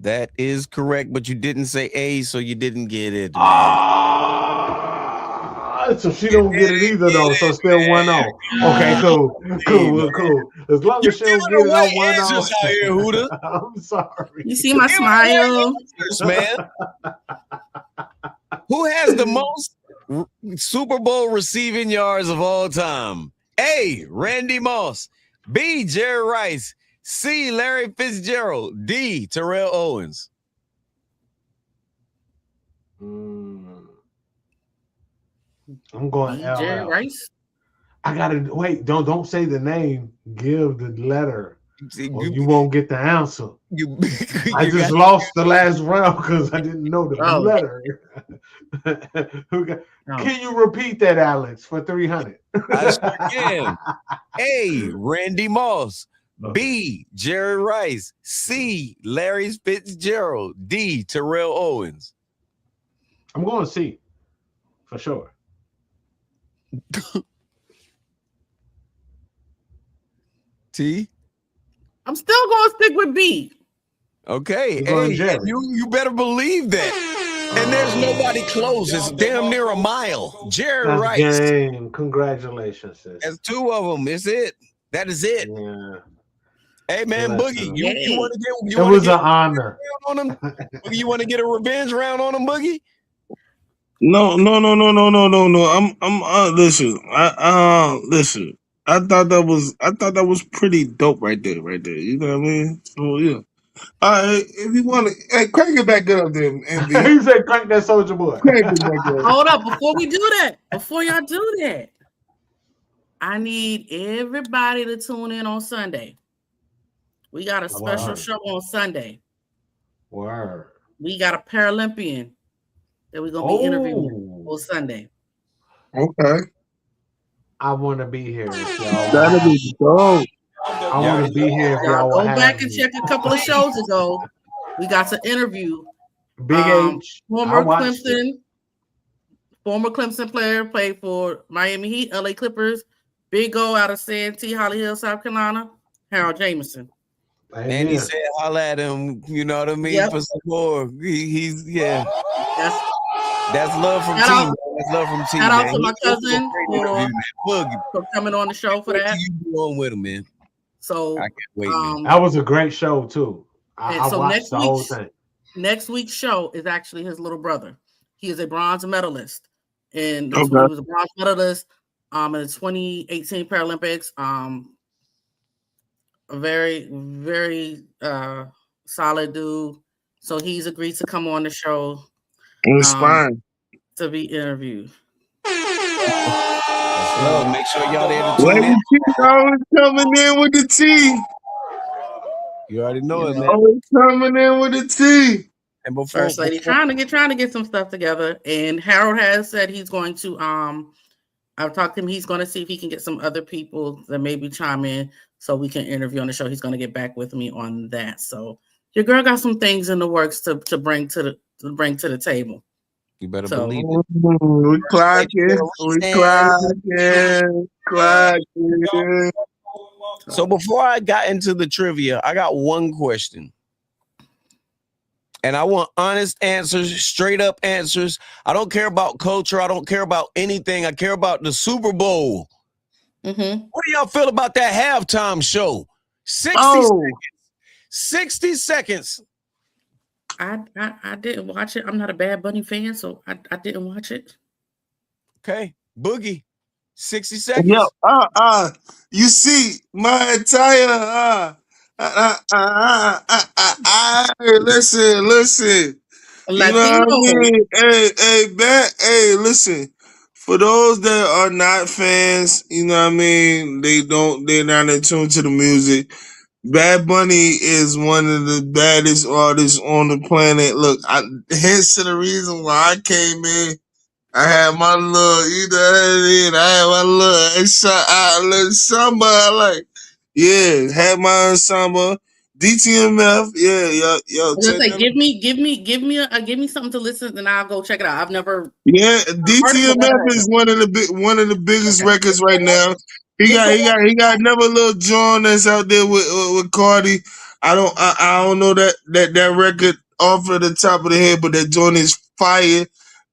That is correct, but you didn't say A, so you didn't get it. I So she don't get it either though. So still 1-0. Okay, cool. As long as she don't get it, I'm 1-0. Answers out here, Huda. I'm sorry. You see my smile? Answers, man. Who has the most Super Bowl receiving yards of all time? A. Randy Moss. B. Jerry Rice. C. Larry Fitzgerald. D. Terrell Owens. I'm going Jerry LL. Rice. I gotta wait. Don't say the name. Give the letter. Or you won't get the answer. I just lost the last round because I didn't know the letter. Can you repeat that, Alex, for 300? I sure can. A. Randy Moss. B. Jerry Rice. C. Larry Fitzgerald. D. Terrell Owens. I'm going C for sure. T. I'm still going to stick with B. Okay. Hey, you better believe that. And there's nobody close. It's damn near a mile. Jerry Rice. Game. Congratulations, sis. That's two of them. It's it. That is it. Yeah. Hey man, Boogie, you want to get? It was an honor. On him? Boogie, you want to get a revenge round on him, Boogie? No. I'm listen. Listen. I thought that was pretty dope right there. You know what I mean? So yeah. All right, if you want to, hey, crank it back up there, MV. He said, "Crank that soldier boy." Crank it back up. Hold up, before y'all do that, I need everybody to tune in on Sunday. We got a special show on Sunday. Word. We got a Paralympian that we're gonna be interviewing on Sunday. Okay. I want to be here, y'all. That'll be dope. I want to be here. Y'all go back and check a couple of shows ago. We got to interview Big H. Former Clemson player, played for Miami Heat, LA Clippers, Big O out of Santee, Holly Hill, South Carolina, Harold Jameson. And he said, holla at him, you know what I mean, for some more. He's That's love from T. That's love from T. Shout out to my cousin for coming on the show for that. You doing with him, man? So I can't wait. Man. That was a great show too. I watched the whole thing. Next week's show is actually his little brother. He is a bronze medalist, and he was a bronze medalist in the 2018 Paralympics. A very, very solid dude. So he's agreed to come on the show. It's fine to be interviewed. So make sure y'all there to tune in. Always coming in with the tea. You already know it, man. Always coming in with the tea. And First Lady trying to get some stuff together. And Harold has said he's going to I've talked to him. He's going to see if he can get some other people that maybe chime in so we can interview on the show. He's going to get back with me on that. So your girl got some things in the works to bring to the table. You better believe it. We clocking. So before I got into the trivia, I got one question. And I want honest answers, straight up answers. I don't care about culture. I don't care about anything. I care about the Super Bowl. Mm-hmm. What do y'all feel about that halftime show? 60 seconds. 60 seconds. I didn't watch it. I'm not a Bad Bunny fan, so I didn't watch it. Okay. Boogie. 60 seconds. Yo, you see my entire listen. You know what I mean? Hey, listen. For those that are not fans, you know what I mean, they're not in tune to the music. Bad Bunny is one of the baddest artists on the planet. Look, hence to the reason why I came in. I had my little, you know what I mean? I had my little samba. Had my ensemble. DTMF, yo. Give me something to listen, and I'll go check it out. I've never. Yeah, DTMF is one of the biggest records right now. He got another little John that's out there with Cardi. I don't know that record off of the top of the head, but that joint is fire.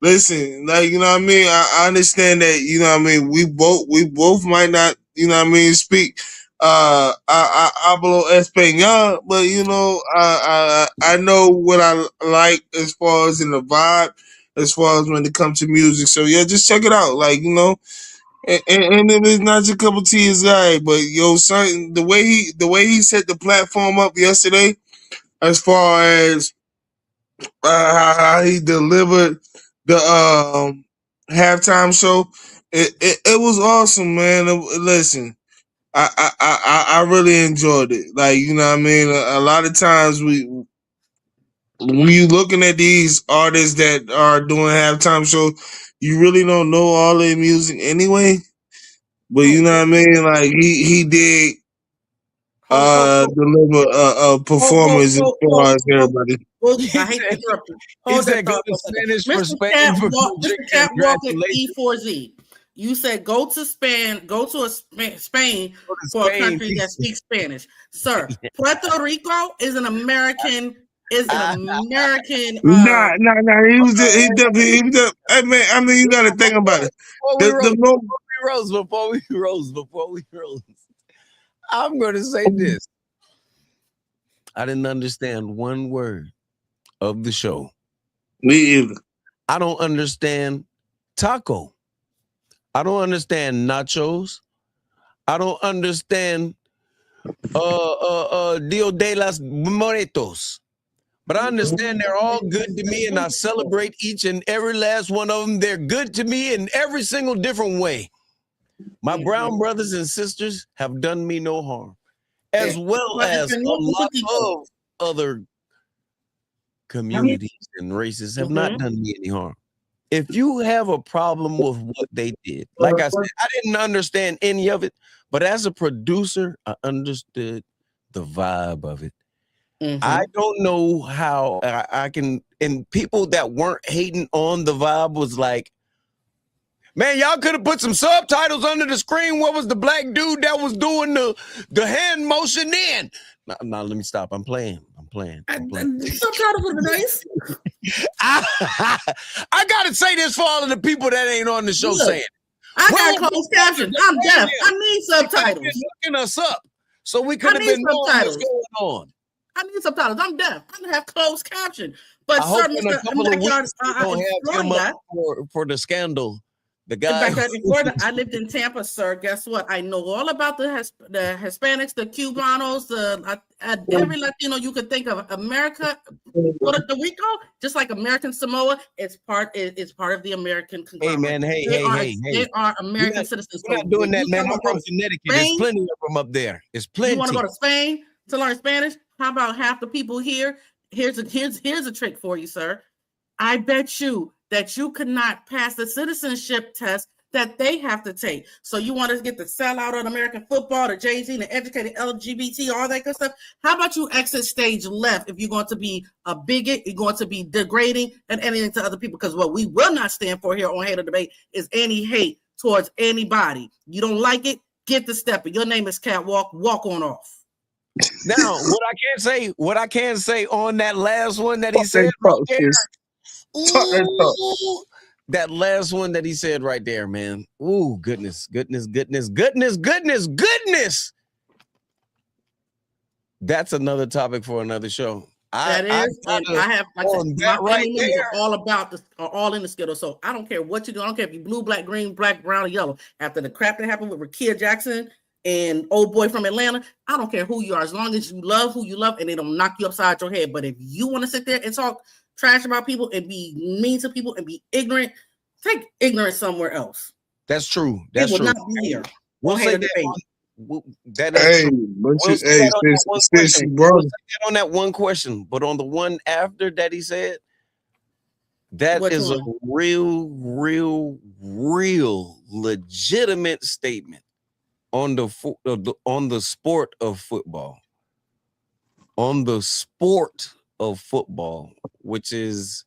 listen, like, you know what I mean. I understand that, you know what I mean. We both might not, you know what I mean, speak I hablo español, but you know, I know what I like as far as in the vibe, as far as when it comes to music. So yeah, just check it out. Like, you know, and if it's not your cup of tea, it's all right. But yo, son, the way he set the platform up yesterday, as far as how he delivered the halftime show, it was awesome, man. Listen, I really enjoyed it. Like, you know what I mean? A lot of times when you looking at these artists that are doing halftime show, you really don't know all their music anyway. But you know what I mean? Like he did deliver a performance as far as everybody. I hate to interrupt you. He Hold said, that go thought to for a Spanish for second. Spain for Mr. Catwalk at congratulations. E4Z. You said go to Spain for a country that speaks Spanish. Sir, Puerto Rico is an American. Nah. He was definitely. Hey man, I mean, you got to think about it. Before we rose, I'm going to say this. I didn't understand one word of the show. Me either. I don't understand taco. I don't understand nachos. I don't understand Dio de las Muertos. But I understand they're all good to me, and I celebrate each and every last one of them. They're good to me in every single different way. My brown brothers and sisters have done me no harm, as well as a lot of other communities and races have not done me any harm. If you have a problem with what they did, like I said, I didn't understand any of it, but as a producer, I understood the vibe of it. I don't know how I can, and people that weren't hating on the vibe was like, man, y'all could have put some subtitles under the screen. What was the black dude that was doing the hand motion in? No, let me stop. I'm playing. Subtitles would be nice. I gotta say this for all of the people that ain't on the show saying, I got closed captions. I'm deaf. I need subtitles. Looking us up so we could have been knowing what's going on. I need subtitles. I'm deaf. I don't have closed caption. But I hope in a couple of weeks we don't have him up for the scandal. The guy in Florida, I lived in Tampa, sir. Guess what? I know all about the Hispanics, the Cubanos, every Latino you could think of. America, Puerto Rico, just like American Samoa, it's part of the American conglomerate. Hey, man, they are American citizens. We're not doing that, man. I'm from Connecticut. There's plenty of them up there. It's plenty. You want to go to Spain to learn Spanish? How about half the people here? Here's a trick for you, sir. I bet you that you could not pass the citizenship test that they have to take. So you want to get the sellout of American football, the Jay-Z, the educated LGBT, all that good stuff. How about you exit stage left if you're going to be a bigot, you're going to be degrading and anything to other people? Because what we will not stand for here on Hate or Debate is any hate towards anybody. You don't like it, get the stepper. Your name is Catwalk, walk on off. Now, what I can say on that last one that he said right there, that last one that he said right there, man. Ooh, goodness. That's another topic for another show. I have all about this, all in the schedule. So I don't care what you do. I don't care if you blue, black, green, black, brown, or yellow. After the crap that happened with Rakia Jackson and old boy from Atlanta, I don't care who you are, as long as you love who you love and they don't knock you upside your head. But if you want to sit there and talk trash about people and be mean to people and be ignorant, take ignorance somewhere else. That's true. That's true. Not be here. We'll say that on that one question, but on the one after that he said, that is a real legitimate statement on the sport of football. On the sport of football, which is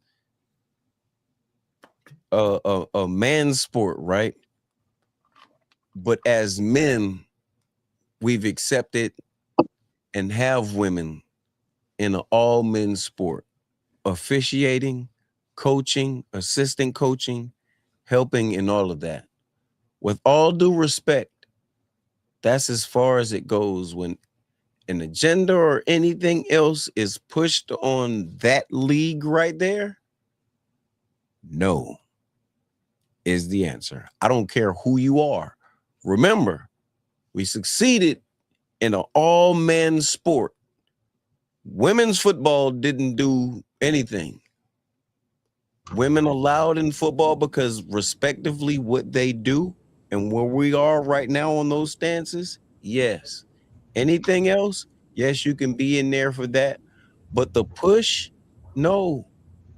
a man's sport, right? But as men, we've accepted and have women in an all-men sport officiating, coaching, assistant coaching, helping, and all of that. With all due respect, that's as far as it goes. When an agenda or anything else is pushed on that league right there, no is the answer. I don't care who you are. Remember, we succeeded in an all-man sport. Women's football didn't do anything. Women allowed in football because respectively what they do and where we are right now on those stances, yes. Anything else, yes, you can be in there for that. But the push, no.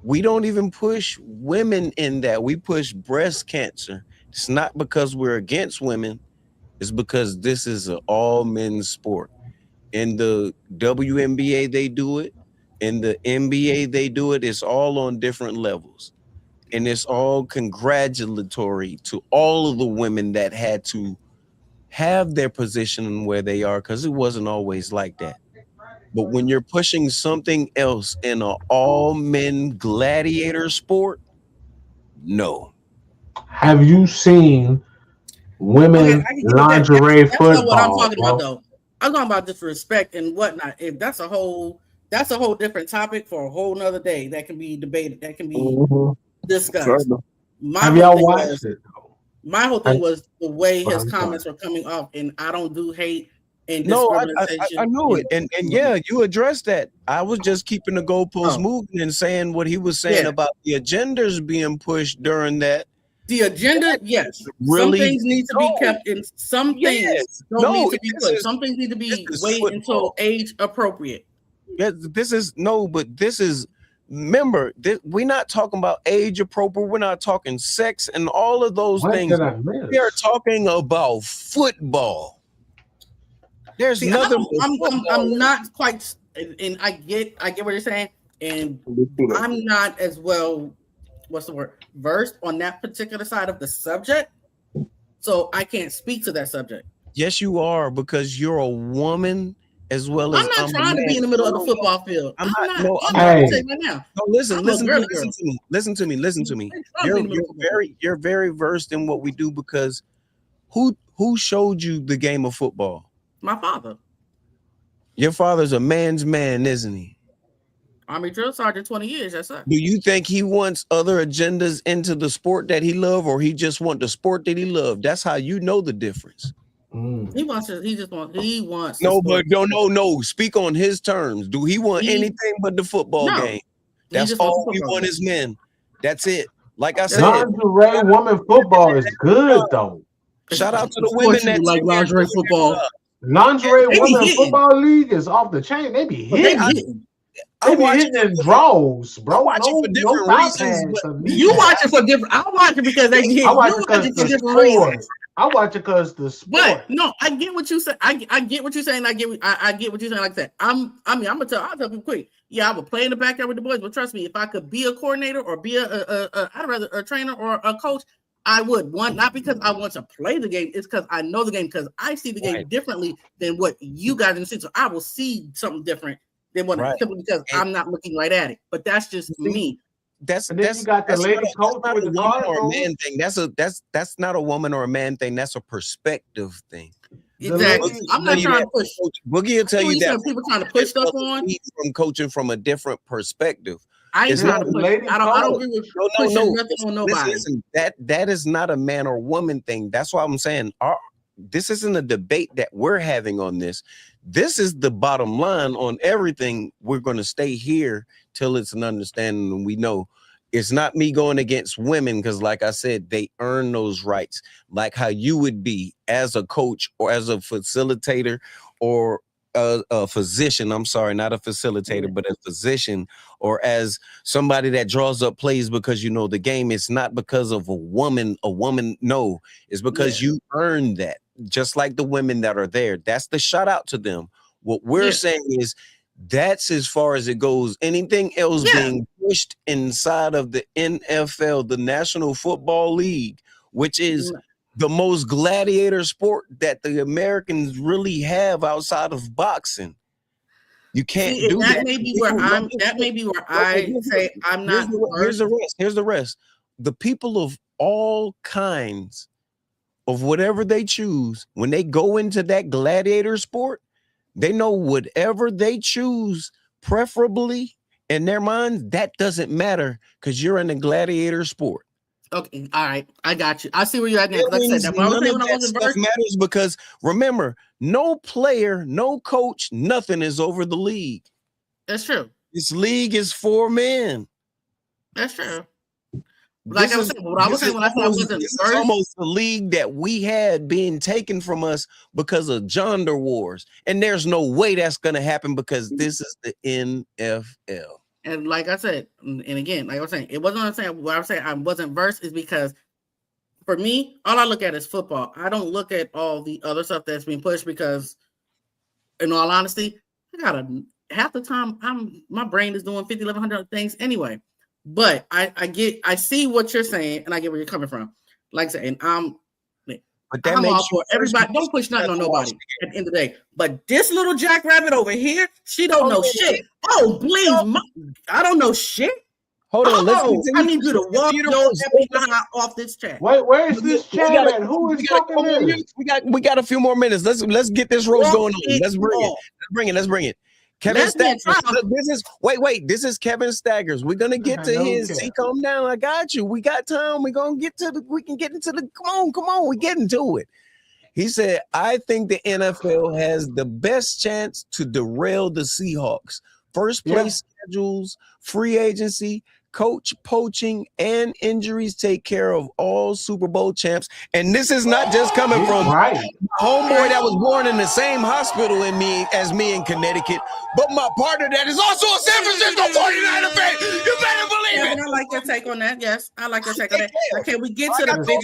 We don't even push women in that. We push breast cancer. It's not because we're against women. It's because this is an all-men's sport. In the WNBA, they do it. In the NBA, they do it. It's all on different levels. And it's all congratulatory to all of the women that had to have their position where they are, because it wasn't always like that. But when you're pushing something else in an all-men gladiator sport, no. Have you seen women I can get with that. lingerie That's football? not what I'm talking bro. about, though. I'm talking about just respect and whatnot. If that's a whole different topic for a whole nother day that can be debated, that can be discussed. Have y'all watched it? My whole thing was the way his comments were coming off, and I don't do hate and discrimination. I knew it, and yeah, you addressed that. I was just keeping the goalposts moving and saying what he was saying about the agendas being pushed during that. The agenda, yes. Really, some things need to be kept in. Some things don't need to be pushed. Some things need to be wait until age appropriate. Yeah, remember, we're not talking about age appropriate. We're not talking sex and all of those things. We are talking about football. There's nothing. I'm not quite, and I get what you're saying, and I'm not as well. What's the word? Versed on that particular side of the subject, so I can't speak to that subject. Yes, you are, because you're a woman as well as I'm not trying to be in the middle of the football field. I'm not. No, I'm saying right now. No, listen to me. You're very versed in what we do, because who showed you the game of football? My father. Your father's a man's man, isn't he? Army drill sergeant, 20 years. That's it. Do you think he wants other agendas into the sport that he loves, or he just wants the sport that he loves? That's how you know the difference. He wants. No, but no. Speak on his terms. Do he want anything but the football game? That's all we want as men. That's it. Like I said, lingerie woman football is good though. Shout out to the women that like lingerie football. Lingerie women football league is off the chain. They be hitting. They be hitting in draws, bro. I watch it for different reasons. You watch it for different. I watch it because they hit. I watch it because the sport. I watch it because the sport. But no, I get what you say. I get what you're saying. I get what you're saying. Like that. I'll tell people quick. Yeah, I would play in the backyard with the boys, but trust me, if I could be a coordinator or be I'd rather a trainer or a coach, I would. One, not because I want to play the game, it's because I know the game, because I see the game differently than what you guys see. So I will see something different than what simply because I'm not looking right at it. But that's just me. That's you got the lady coach with the woman or a man thing. That's not a woman or a man thing. That's a perspective thing. Exactly. I'm not trying to push. Boogie will tell you that people trying to push stuff on from coaching from a different perspective. I ain't trying to push. I don't agree with pushing nothing on nobody. Listen, that is not a man or woman thing. That's why I'm saying this isn't a debate that we're having on this. This is the bottom line on everything. We're going to stay here till it's an understanding, and we know it's not me going against women, because like I said, they earn those rights, like how you would be as a coach or as a facilitator or a physician. I'm sorry, not a facilitator, but a physician, or as somebody that draws up plays because you know the game. It's not because of a woman. No, it's because you earned that. Just like the women that are there. That's the shout out to them. What we're saying is that's as far as it goes. Anything else being pushed inside of the NFL, the National Football League, which is the most gladiator sport that the Americans really have outside of boxing. You can't See, do that that. may be where I say I'm not. Here's the rest. The people of all kinds of whatever they choose, when they go into that gladiator sport, they know whatever they choose, preferably in their minds, that doesn't matter because you're in a gladiator sport. Okay, all right, I got you. I see where you're at now. Like I said, that None of that stuff matters because remember, no player, no coach, nothing is over the league. That's true. This league is for men. That's true. Like I was saying, what I was saying when I said I wasn't this is almost the league that we had being taken from us because of gender wars. And there's no way that's going to happen because this is the NFL. And like I said, and again, like I was saying, it wasn't what I'm saying. What I was saying I wasn't versed is because for me, all I look at is football. I don't look at all the other stuff that's being pushed because, in all honesty, half the time my brain is doing 50, 1100 things anyway. But I see what you're saying, and I get where you're coming from. Like I said, and I'm all for everybody. Don't push nothing on nobody at the end of the day. But this little jackrabbit over here, she don't know shit. Oh, please, I don't know shit. Hold on, I need you to walk your FBI off this chat. Wait, where's this chat at? Who is talking this? We got a few more minutes. Let's get this roast going on. Let's bring it. Kevin Staggers. This is Kevin Staggers. We're gonna get to his. See, calm down. I got you. We got time. We can get into the. Come on. We get into it. He said, I think the NFL has the best chance to derail the Seahawks. First place schedules, free agency, coach poaching, and injuries take care of all Super Bowl champs. And this is not just coming from homeboy that was born in the same hospital as me in Connecticut, but my partner that is also a San Francisco 49er fan. You better believe it. I like your take on that. Yes, I like your take on that. Okay, we get to the big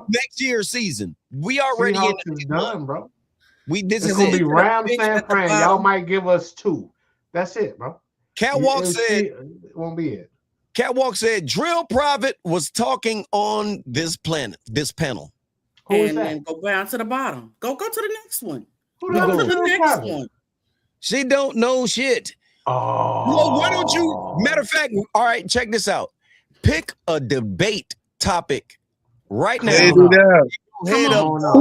next year's season. We already in the done, bro. This is gonna be Rams San Fran. Y'all might give us 2. That's it, bro. Catwalk said it won't be it. Catwalk said Drill Private was talking on this panel. Who is that? And go down to the bottom. Go to the next one. Go to the next one. She don't know shit. Oh. Well, why don't you? Matter of fact, all right, check this out. Pick a debate topic right now. Who don't know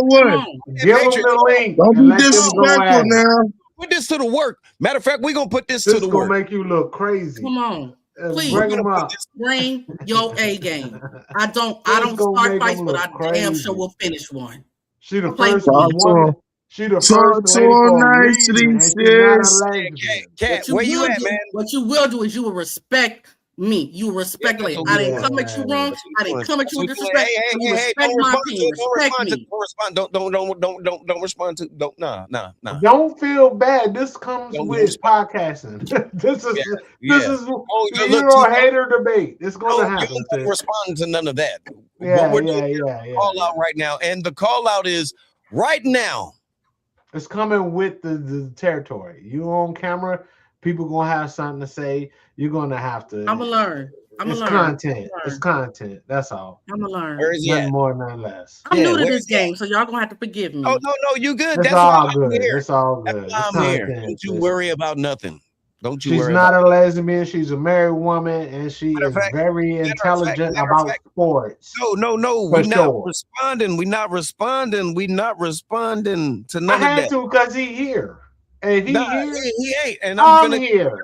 what? Give them the link. Don't be disrespectful now. Put this to the work. Matter of fact, we're gonna put this to the work. This gonna make you look crazy. Come on. Please bring them up. Bring your A game. I don't start fights, but I damn sure will finish one. She the first one. She the first lady. Cat, where you at, man? What you will do is you will respect me. You respect me. I didn't come at you wrong. I didn't come at you with disrespect. You respect my opinion. Respect me. Don't respond to. Nah. Don't feel bad. This comes with podcasting. This is hero hater debate. It's gonna happen. Don't respond to none of that. Yeah. Call out right now, and the call out is right now. It's coming with the territory. You on camera. People gonna have something to say. You're gonna have to. I'm gonna learn. It's content. It's content. That's all. I'm gonna learn. Nothing more, nothing less. I'm new to this game, so y'all gonna have to forgive me. Oh no, you good. That's all good. It's all good. I'm here. Don't you worry about nothing. Don't you She's worry. She's not a lesbian. She's a married woman, and she is very intelligent about sports. No. We're not responding. We're not responding. We're not responding to none of that. I had to because he here. And he ain't. And I'm here.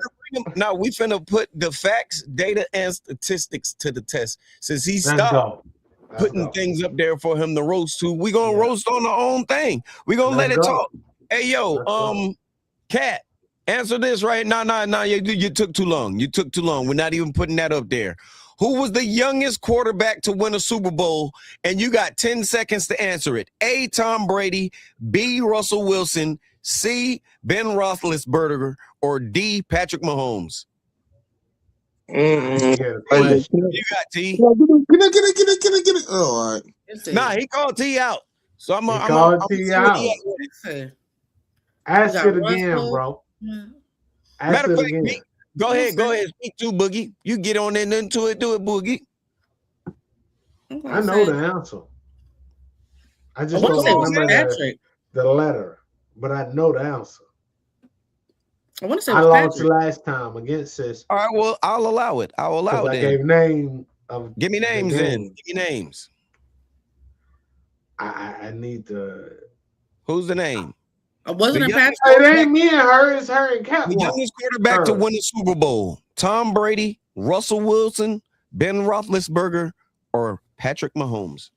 Now we finna put the facts, data, and statistics to the test. Since he stopped putting things up there for him to roast to, we gonna roast on our own thing. We gonna let it talk. Hey yo, Cat, answer this right. Nah. You took too long. We're not even putting that up there. Who was the youngest quarterback to win a Super Bowl? And you got 10 seconds to answer it. A, Tom Brady, B, Russell Wilson, C, Ben Roethlisberger, or D, Patrick Mahomes? You got T. Get it. Oh, all right. Nah, he called T out. So I'm called T out. Ask it again, bro. Matter of fact, go ahead. Speak to Boogie. You get on into it. Do it, Boogie. I know the answer. I just don't remember the letter, but I know the answer. I want to say I it was lost Patrick. last time against Sis All right, well, I'll allow it. I'll allow because it I then. gave name of. Give me the names then. game. Give me names. I need to. Who's the name? Wasn't The it Patrick? It ain't me and her. It's her and Cat. The youngest quarterback to win the Super Bowl: Tom Brady, Russell Wilson, Ben Roethlisberger, or Patrick Mahomes?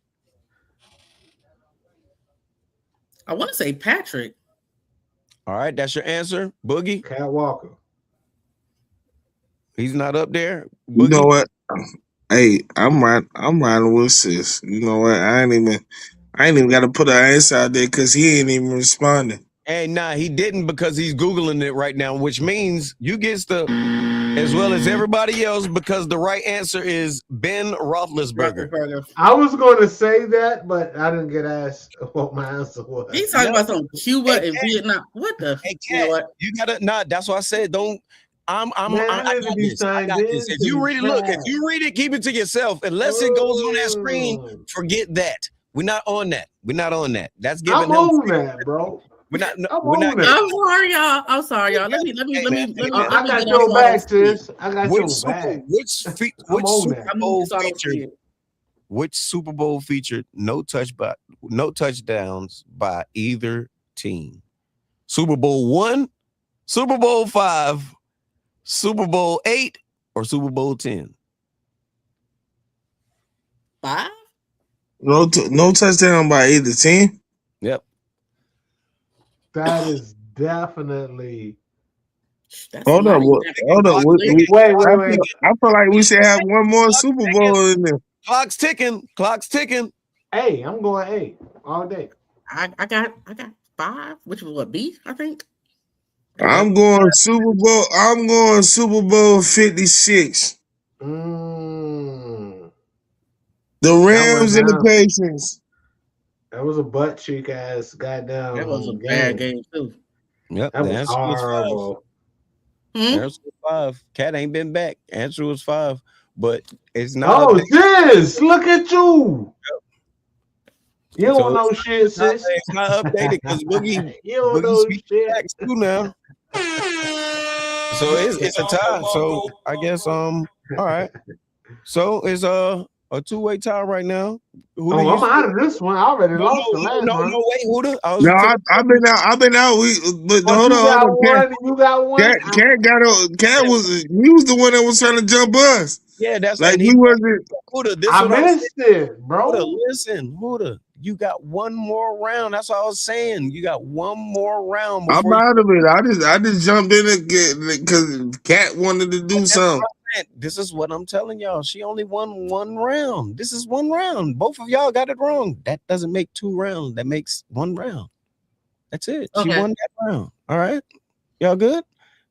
I want to say Patrick. All right, that's your answer, Boogie. Cat Walker. He's not up there. Boogie. You know what? Hey, I'm riding with Sis. You know what? I ain't even got to put an answer out there because he ain't even responding. Hey, nah, he didn't because he's Googling it right now, which means you get the as well as everybody else because the right answer is Ben Roethlisberger. I was going to say that, but I didn't get asked what my answer was. He's talking about some Cuba and Vietnam. What the? Hey, you know what? You gotta nah. That's why I said don't. I got this. I got this. If you read it, keep it to yourself. Unless it goes on that screen, forget that. We're not on that. That's giving I'm on that, bro. We're not. I'm sorry, y'all. Let me. I got your back, sis. I got your back. Which Super Bowl featured no touchdowns by either team? Super Bowl 1, Super Bowl 5, Super Bowl 8, or Super Bowl 10? 5? No touchdown by either team. Yep. That is definitely. Hold up. Wait. I feel like we should have one more Super Bowl in there. Clock's ticking. Hey, I'm going A all day. I got 5, which was what, B, I think. I'm going Super Bowl. I'm going Super Bowl 56. The Rams and the Patriots. That was a butt cheek ass goddamn. That was a bad game too. Yep, that was horrible. Answer was 5. Cat ain't been back. Answer was 5, but it's not. Oh, sis, look at you. You don't know shit, sis. It's not updated because Boogie. You don't know shit too now. So it's a tie. So I guess all right. So it's a two-way tie right now. I'm out of this one. I already lost the last one. No, wait, Huda. I've been out. But hold on. You got one. Cat was the one that was trying to jump us. Yeah, that's like he wasn't. Huda, I missed it, bro. Huda, you got one more round. That's what I was saying. You got one more round. I'm out of it. I just jumped in again because Cat wanted to do something. This is what I'm telling y'all. She only won one round. This is one round. Both of y'all got it wrong. That doesn't make 2 rounds. That makes 1 round. That's it. Okay. She won that round. All right. Y'all good?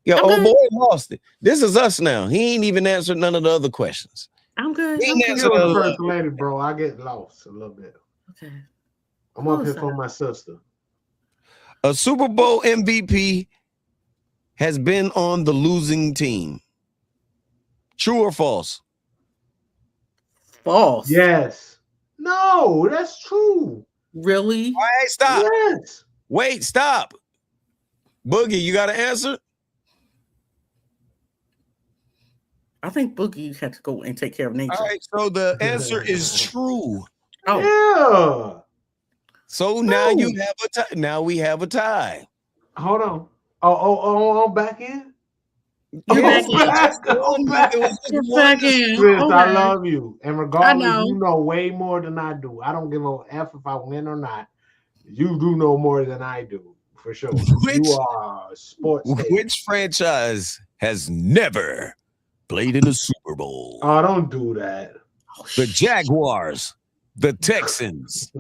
Yeah, boy lost it. This is us now. He ain't even answered none of the other questions. I'm good. He ain't answered the first lady, bro. I get lost a little bit. Okay. I'm up here for my sister. A Super Bowl MVP has been on the losing team. True or false? False. Yes. No, that's true. Really? All right, stop. Yes. Wait, stop. Boogie, you got an answer? I think Boogie had to go and take care of nature. All right, so the answer is true. Oh. Yeah. So now you have a tie. Now we have a tie. Hold on. Oh, I'm back in. You're back in. Chris, I love you. And regardless, you know way more than I do. I don't give a F if I win or not. You do know more than I do, for sure. You are a sports. Which franchise has never played in a Super Bowl? Oh, don't do that. The Jaguars, the Texans,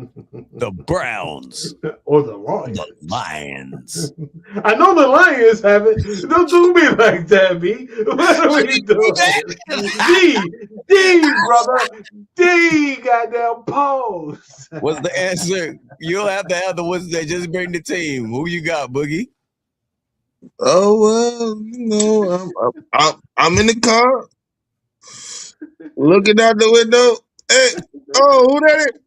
the Browns, or the Lions. The Lions. I know the Lions have it. Don't do me like that, B. What are we doing? D, brother. D, goddamn pose. What's the answer? You'll have to have the ones that just bring the team. Who you got, Boogie? Oh well, you know, I'm in the car, looking out the window. Hey, who that is?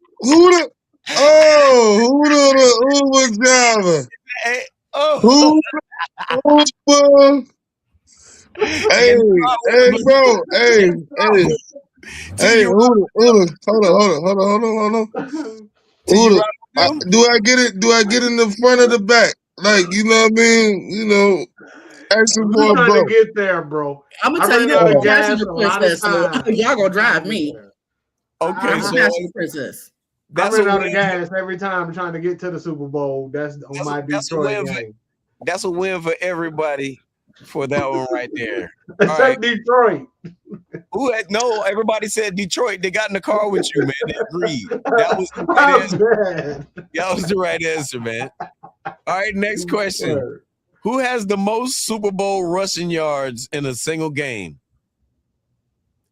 Who was driving? Hey, Oh, Who? Hey, hey, bro. Hey, hold on. you Do I get it? Do I get in the front of the back? Like, you know what I mean? You know, asking I'm for a trying bro. to get there, bro. I'm gonna I tell you ran this: out of I'm gas passenger a lot of princess, so times. y'all gonna drive me. Okay, I'm a so passenger princess. I that's a ran out win. of gas every time trying to get to the Super Bowl. That's on my Detroit game. That's a win for everybody for that one right there. All Say right. Detroit. No, everybody said Detroit. They got in the car with you, man. They agreed. That was the right answer. That was the right answer, man. All right, next question. Who has the most Super Bowl rushing yards in a single game?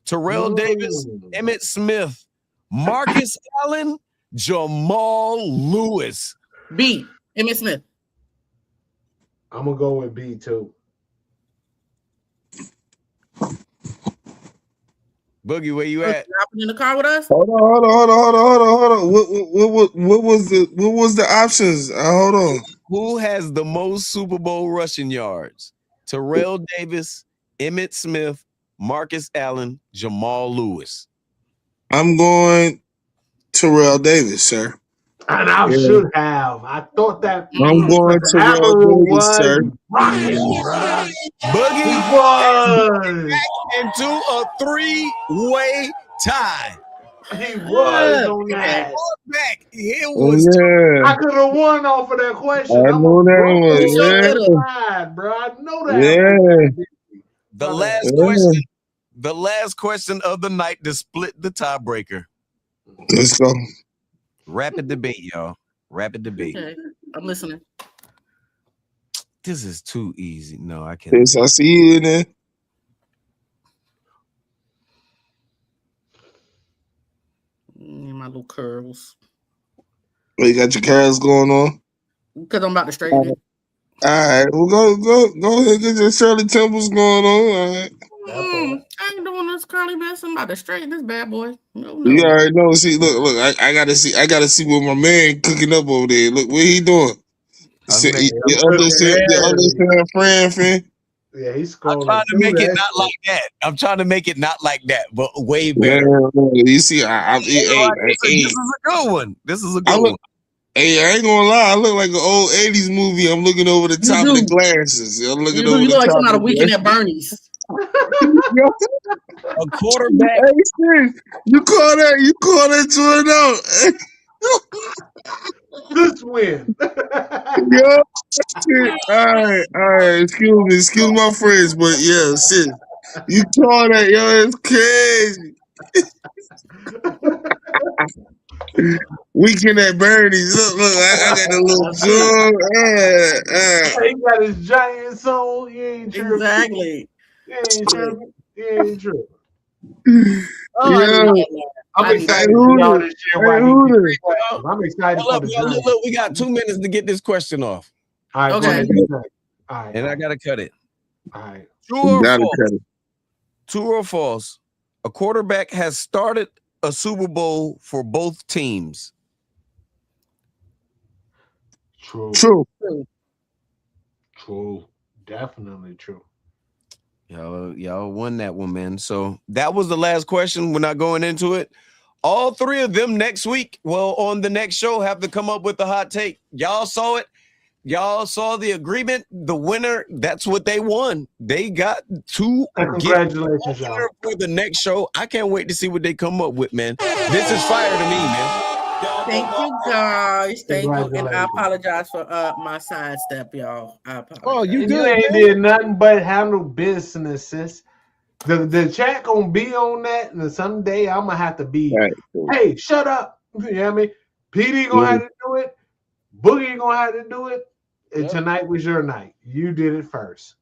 Terrell Davis, Emmitt Smith, Marcus Allen, Jamal Lewis. B. Emmitt Smith. I'm gonna go with B too. Boogie, where you at? Hopping in the car with us? Hold on. What was the options? Hold on. Who has the most Super Bowl rushing yards? Terrell Davis, Emmitt Smith, Marcus Allen, Jamal Lewis. I'm going Terrell Davis, sir. And I should have. I thought that I'm going Terrell Davis, sir. Rocking, bro. Boogie was into a 3-way tie. He was on that. Back. It was. I could have won off of that question. I know that one. Bro. I know that. Yeah. The last question of the night to split the tiebreaker. Let's go. Rapid debate, y'all. Rapid debate. Okay, I'm listening. This is too easy. No, I can't. Yes, I see you in there. My little curls. Oh, you got your curls going on? Because I'm about to straighten it. All right. Well, go ahead and get your Shirley Temples going on. All right. I ain't doing this curly mess. I'm about to straighten this bad boy. No. You already know. See, look. I gotta see what my man cooking up over there. Look what he doing. The other friend. Yeah, he's I'm trying to make it not like that. I'm trying to make it not like that, but way better. You see, this is a good one. This is a good one. Hey, I ain't gonna lie. I look like an old 80s movie. I'm looking over the top of the glasses. I'm looking over the top. You look like coming out of Weekend at Bernie's. A quarterback. Hey, you call that Jordan out. Good win. Yo, all right. Excuse my friends, but yeah, shit. You call that, yo, it's crazy. Weekend at Bernie's. Look, I got a little joy. He got his Giants on. He ain't tripping. Exactly. He ain't tripping. I'm excited for y'all this year. I'm excited for the Giants. Look, we got 2 minutes to get this question off. All right, okay. All right, and I gotta cut it. All right. True or false? A quarterback has started a Super Bowl for both teams. True. Definitely true. Y'all won that one, man. So that was the last question. We're not going into it. All three of them next week, on the next show, have to come up with a hot take. Y'all saw it. Y'all saw the agreement. The winner, that's what they won. They got to congratulations, y'all. For the next show. I can't wait to see what they come up with, man. This is fire to me, man. Thank you, guys. Thank you. And I apologize for my sidestep, y'all. I apologize. Oh, you good. You ain't did nothing but handle businesses. The chat gonna be on that, and someday I'm gonna have to be, hey, shut up. You know what I mean? PD gonna have to do it. Boogie gonna have to do it. And tonight was your night. You did it first.